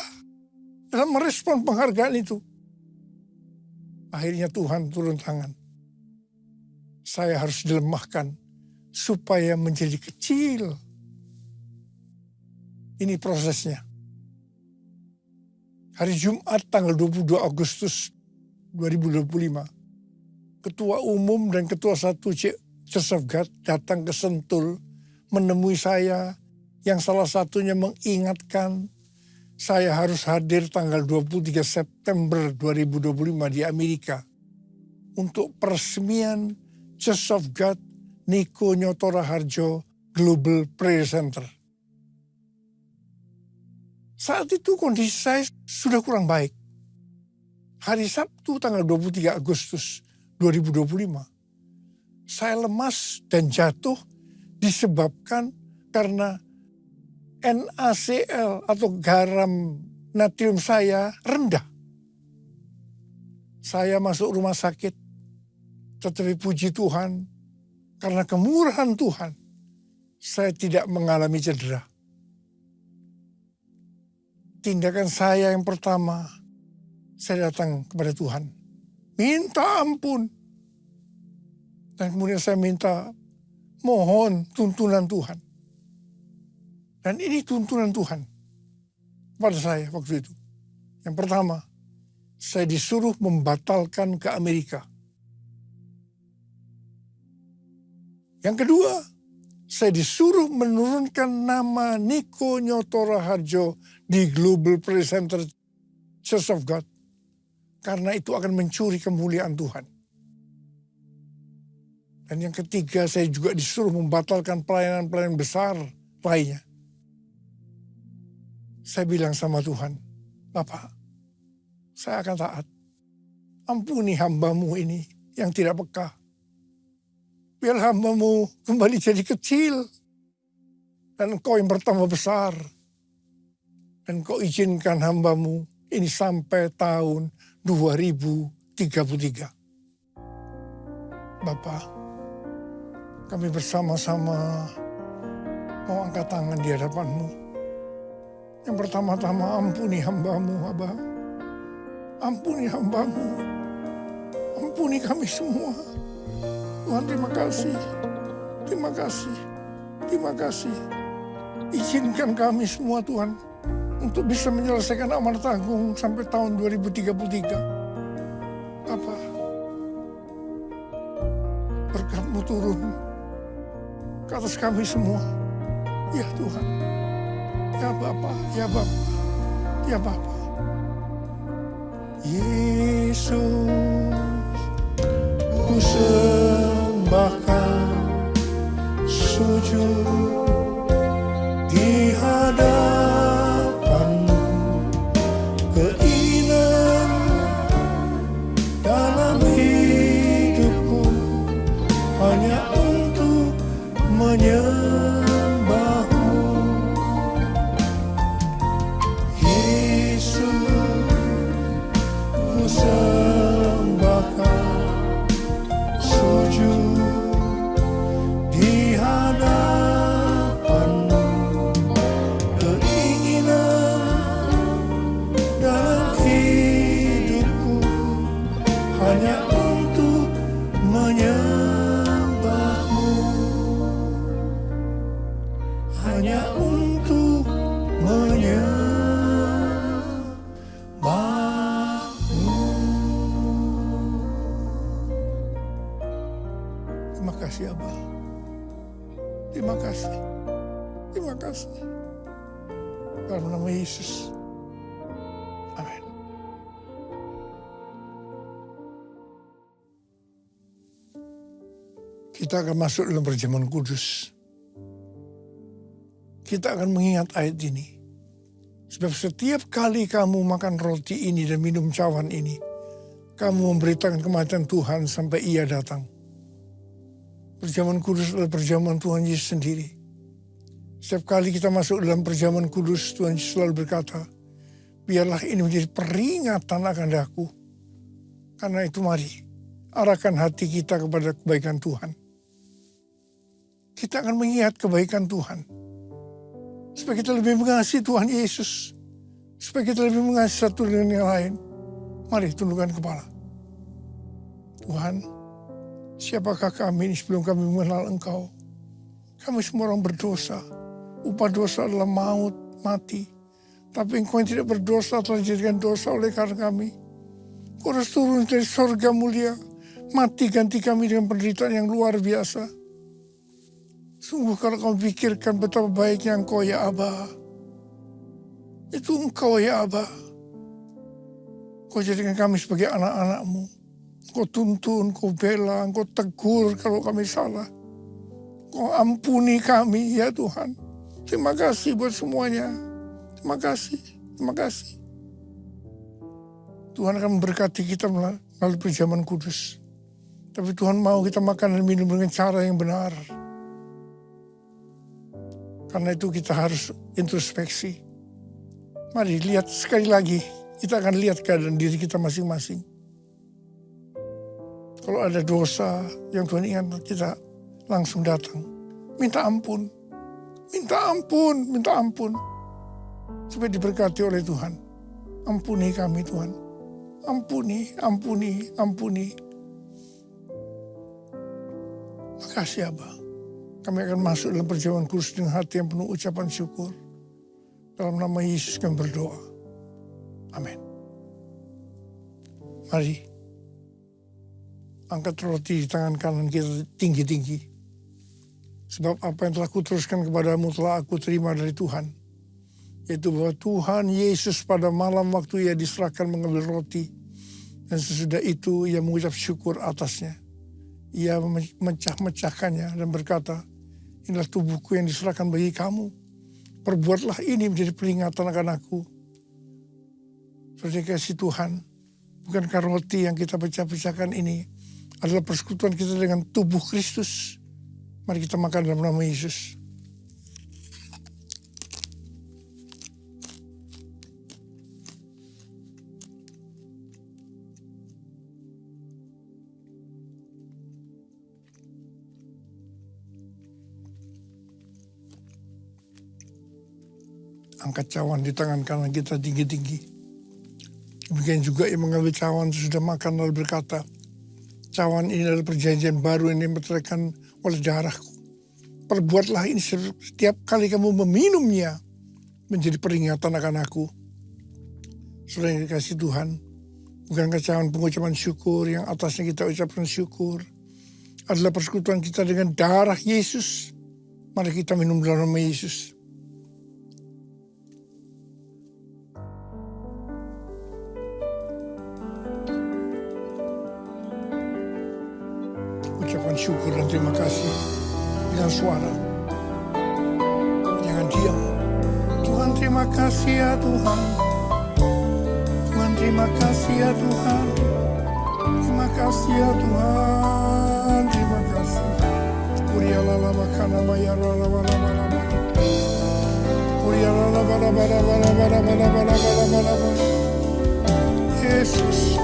S6: dalam merespon penghargaan itu. Akhirnya Tuhan turun tangan. Saya harus dilemahkan supaya menjadi kecil. Ini prosesnya. Hari Jumat tanggal 22 Agustus 2025, ketua umum dan ketua satu Church of God datang ke Sentul menemui saya, yang salah satunya mengingatkan saya harus hadir tanggal 23 September 2025 di Amerika untuk peresmian Church of God Niko Nyoto Raharjo Global Prayer Center. Saat itu kondisi saya sudah kurang baik. Hari Sabtu tanggal 23 Agustus 2025, saya lemas dan jatuh disebabkan karena NaCl atau garam natrium saya rendah. Saya masuk rumah sakit, tetapi puji Tuhan, karena kemurahan Tuhan, saya tidak mengalami cedera. Tindakan saya yang pertama, saya datang kepada Tuhan, minta ampun. Dan kemudian saya minta, mohon tuntunan Tuhan. Dan ini tuntunan Tuhan pada saya waktu itu. Yang pertama, saya disuruh membatalkan ke Amerika. Yang kedua, saya disuruh menurunkan nama Niko Nyoto Raharjo di Global Prayer Center Church of God. Karena itu akan mencuri kemuliaan Tuhan. Dan yang ketiga, saya juga disuruh membatalkan pelayanan-pelayanan besar lainnya. Saya bilang sama Tuhan, Bapak, saya akan taat. Ampuni hamba-Mu ini yang tidak peka. Biar hamba-Mu kembali jadi kecil. Dan Engkau yang bertambah besar. Dan Engkau izinkan hamba-Mu ini sampai tahun 2033. Bapak, kami bersama-sama mau angkat tangan di hadapan-Mu. Yang pertama-tama ampuni hamba-Mu, Abah. Ampuni hamba-Mu. Ampuni kami semua. Tuhan, terima kasih. Terima kasih. Terima kasih. Izinkan kami semua, Tuhan, untuk bisa menyelesaikan amanat agung sampai tahun 2033. Bapak, berkat-Mu turun ke atas kami semua. Ya Tuhan. Ya Bapa, ya Bapa, ya Bapa. Yesus, ku sembahkan sujud di hadapan-Mu, keinginan dalam hidupku hanya untuk menyembah. Terima kasih Abah. Terima kasih. Terima kasih. Dalam nama Yesus. Amin. Kita akan masuk dalam perjamuan kudus. Kita akan mengingat ayat ini. Sebab setiap kali kamu makan roti ini dan minum cawan ini, kamu memberitakan kematian Tuhan sampai Ia datang. Perjamuan kudus adalah perjamuan Tuhan Yesus sendiri. Setiap kali kita masuk dalam perjamuan kudus, Tuhan Yesus selalu berkata, biarlah ini menjadi peringatan akan aku. Karena itu mari, arahkan hati kita kepada kebaikan Tuhan. Kita akan mengingat kebaikan Tuhan. Supaya kita lebih mengasihi Tuhan Yesus. Supaya kita lebih mengasihi satu dengan yang lain. Mari tundukkan kepala. Tuhan, siapakah kami ini sebelum kami mengenal Engkau? Kami semua orang berdosa. Upah dosa adalah maut, mati. Tapi Engkau yang tidak berdosa telah dijadikan dosa oleh karena kami. Engkau harus turun dari sorga mulia, Mati ganti kami dengan penderitaan yang luar biasa. Sungguh kalau kau pikirkan betapa baiknya Engkau ya Aba. Itu Engkau ya Aba. Kau jadikan kami sebagai anak-anak-Mu. Kau tuntun, kau bela, kau tegur kalau kami salah. Kau ampuni kami ya Tuhan. Terima kasih buat semuanya. Terima kasih, terima kasih. Tuhan akan memberkati kita melalui perjamuan kudus. Tapi Tuhan mau kita makan dan minum dengan cara yang benar. Karena itu kita harus introspeksi. Mari lihat sekali lagi. Kita akan lihat keadaan diri kita masing-masing. Kalau ada dosa yang Tuhan ingat, kita langsung datang. Minta ampun. Minta ampun, minta ampun. Supaya diberkati oleh Tuhan. Ampuni kami Tuhan. Ampuni, ampuni, ampuni. Makasih Abah. Kami akan masuk dalam perjamuan kudus dengan hati yang penuh ucapan syukur. Dalam nama Yesus kami berdoa. Amin. Mari. Angkat roti di tangan kanan kita tinggi-tinggi. Sebab apa yang telah kuteruskan kepadamu telah aku terima dari Tuhan. Yaitu bahwa Tuhan Yesus pada malam waktu ia diserahkan mengambil roti. Dan sesudah itu ia mengucap syukur atasnya. Ia memecah-mecahkannya dan berkata, inilah tubuhku yang diserahkan bagi kamu. Perbuatlah ini menjadi peringatan akan aku. Saudara kasih Tuhan, bukankah roti yang kita pecah-pecahkan ini adalah persekutuan kita dengan tubuh Kristus. Mari kita makan dalam nama Yesus. Angkat cawan di tangan kanan kita tinggi-tinggi. Demikian juga yang mengambil cawan sudah makan lalu berkata, cawan ini adalah perjanjian baru yang dimeteraikan oleh darahku. Perbuatlah ini setiap kali kamu meminumnya menjadi peringatan akan aku. Saudara yang dikasih Tuhan, bukankah cawan pengucapan syukur yang atasnya kita ucapkan syukur adalah persekutuan kita dengan darah Yesus. Mari kita minum dalam nama Yesus. Ucapan syukur dan terima kasih dengan suara. Jangan diam. Tuhan terima kasih ya Tuhan. Tuhan terima kasih ya Tuhan. Terima kasih ya Tuhan. Terima kasih. Urialala makana mayara lama lama lama. Urialala bara bara bara bara bara bara bara bara. Yesus.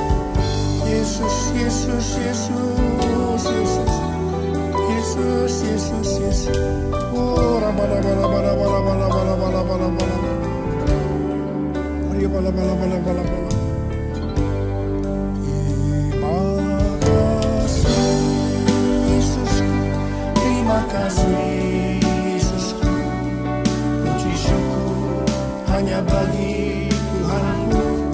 S6: Yesus, Yesus, Yesus, Yesus, Yesus, Yesus, Yesus. Oh, bala bala bala bala bala bala bala bala bala. Maria bala bala bala bala bala. Terima kasih Yesusku, terima kasih Yesusku. Puji syukur hanya bagi Tuhanku.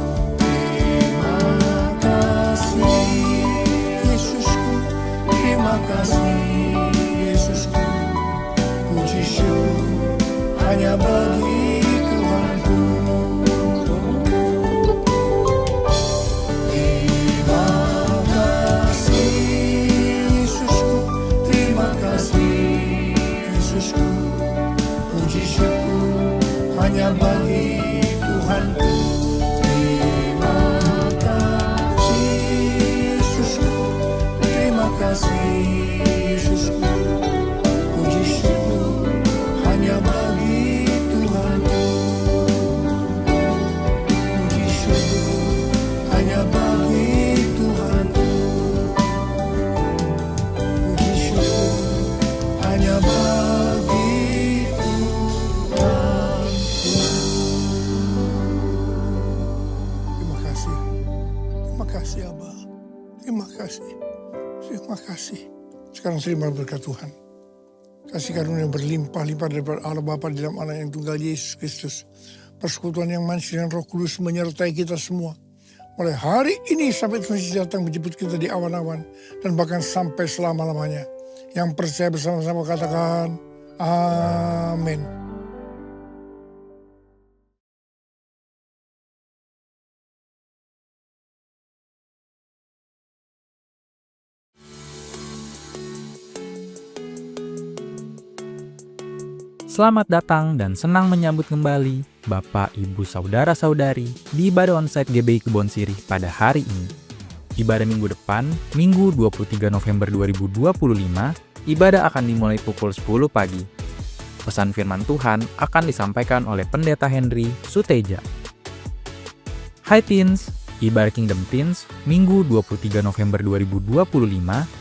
S6: Terima kasih Yesusku, puji syukur hanya bagi Tuhanku. Terima kasih Yesusku, terima kasih Yesusku, puji syukur hanya bagi Tuhanku. Terima kasih Yesusku, terima kasih Yesusku, puji syukur hanya bagi Tuhanku. Puji syukur hanya bagi Tuhanku. Puji syukur hanya bagi Tuhanku. Terima kasih. Terima kasih Abah. Terima kasih. Terima kasih. Sekarang terima berkat Tuhan. Kasih karunia berlimpah-limpah daripada Allah Bapa di dalam Anak yang tunggal Yesus Kristus. Persekutuan yang manis dengan Roh Kudus menyertai kita semua. mulai hari ini sampai Tuhan Yesus datang menjemput kita di awan-awan, dan bahkan sampai selama-lamanya. Yang percaya bersama-sama katakan, amin.
S7: Selamat datang dan senang menyambut kembali Bapak, Ibu, Saudara-saudari di ibadah onsite GBI Kebon Sirih pada hari ini. Ibadah minggu depan, Minggu 23 November 2025, ibadah akan dimulai pukul 10 pagi. Pesan firman Tuhan akan disampaikan oleh Pendeta Henry Suteja. Hai Teens, ibadah Kingdom Teens, Minggu 23 November 2025,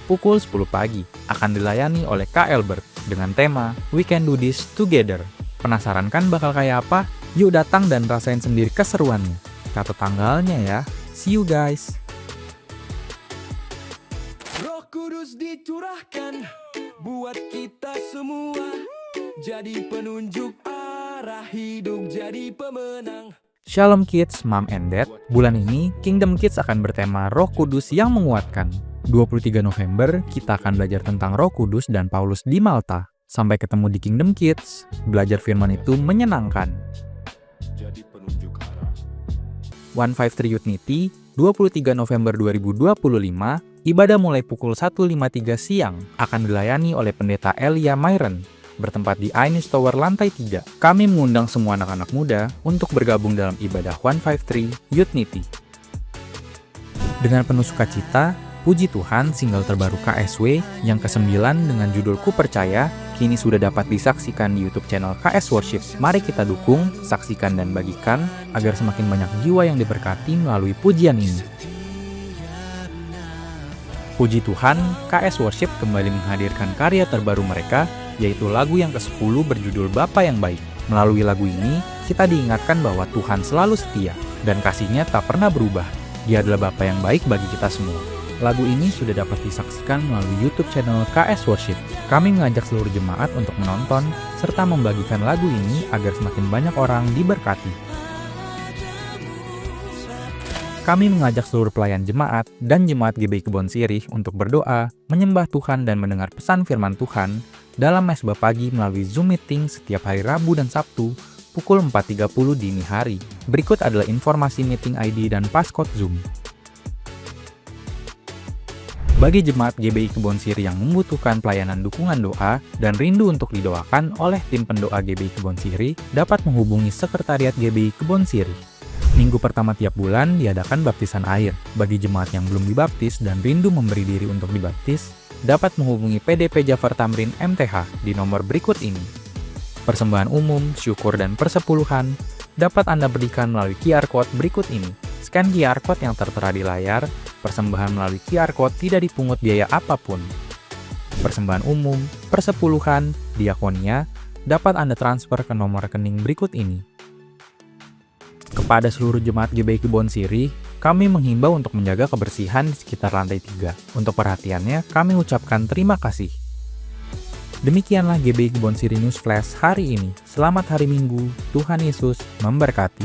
S7: pukul 10 pagi, akan dilayani oleh Kak Albert dengan tema We Can Do This Together. Penasaran kan bakal kayak apa? Yuk datang dan rasain sendiri keseruannya. Catat tanggalnya ya. See you guys.
S8: Roh Kudus dicurahkan buat kita semua, jadi penunjuk arah hidup, jadi pemenang.
S7: Shalom Kids, Mom and Dad. Bulan ini Kingdom Kids akan bertema Roh Kudus yang menguatkan. 23 November kita akan belajar tentang Roh Kudus dan Paulus di Malta. Sampai ketemu di Kingdom Kids. Belajar firman itu menyenangkan.
S8: Jadi penunjuk arah.
S7: 153 Unity, 23 November 2025, ibadah mulai pukul 1.53 siang akan dilayani oleh Pendeta Elia Myron, bertempat di Ines Tower lantai 3. Kami mengundang semua anak-anak muda untuk bergabung dalam ibadah 153 Unity. Dengan penuh sukacita, puji Tuhan, single terbaru KSW yang ke-9 dengan judul Ku Percaya kini sudah dapat disaksikan di YouTube channel KS Worship. Mari kita dukung, saksikan dan bagikan agar semakin banyak jiwa yang diberkati melalui pujian ini. Puji Tuhan, KS Worship kembali menghadirkan karya terbaru mereka, yaitu lagu yang ke-10 berjudul Bapa yang Baik. Melalui lagu ini, kita diingatkan bahwa Tuhan selalu setia dan kasih-Nya tak pernah berubah. Dia adalah Bapa yang baik bagi kita semua. Lagu ini sudah dapat disaksikan melalui YouTube channel KS Worship. Kami mengajak seluruh jemaat untuk menonton serta membagikan lagu ini agar semakin banyak orang diberkati. Kami mengajak seluruh pelayan jemaat dan jemaat GBI Kebon Sirih untuk berdoa, menyembah Tuhan dan mendengar pesan firman Tuhan dalam mesbah pagi melalui Zoom meeting setiap hari Rabu dan Sabtu pukul 4.30 dini hari. Berikut adalah informasi meeting ID dan passcode Zoom. Bagi jemaat GBI Kebon Sirih yang membutuhkan pelayanan dukungan doa dan rindu untuk didoakan oleh tim pendoa GBI Kebon Sirih, dapat menghubungi Sekretariat GBI Kebon Sirih. Minggu pertama tiap bulan diadakan baptisan air. Bagi jemaat yang belum dibaptis dan rindu memberi diri untuk dibaptis, dapat menghubungi PDP Jafar Tamrin MTH di nomor berikut ini. Persembahan umum, syukur, dan persepuluhan dapat Anda berikan melalui QR Code berikut ini. Scan QR Code yang tertera di layar. Persembahan melalui QR Code tidak dipungut biaya apapun. Persembahan umum, persepuluhan, diakonia dapat Anda transfer ke nomor rekening berikut ini. Kepada seluruh jemaat GBI Kebon Sirih, kami menghimbau untuk menjaga kebersihan di sekitar lantai 3. Untuk perhatiannya, kami ucapkan terima kasih. Demikianlah GBI Kebon Sirih News Flash hari ini. Selamat hari Minggu, Tuhan Yesus memberkati.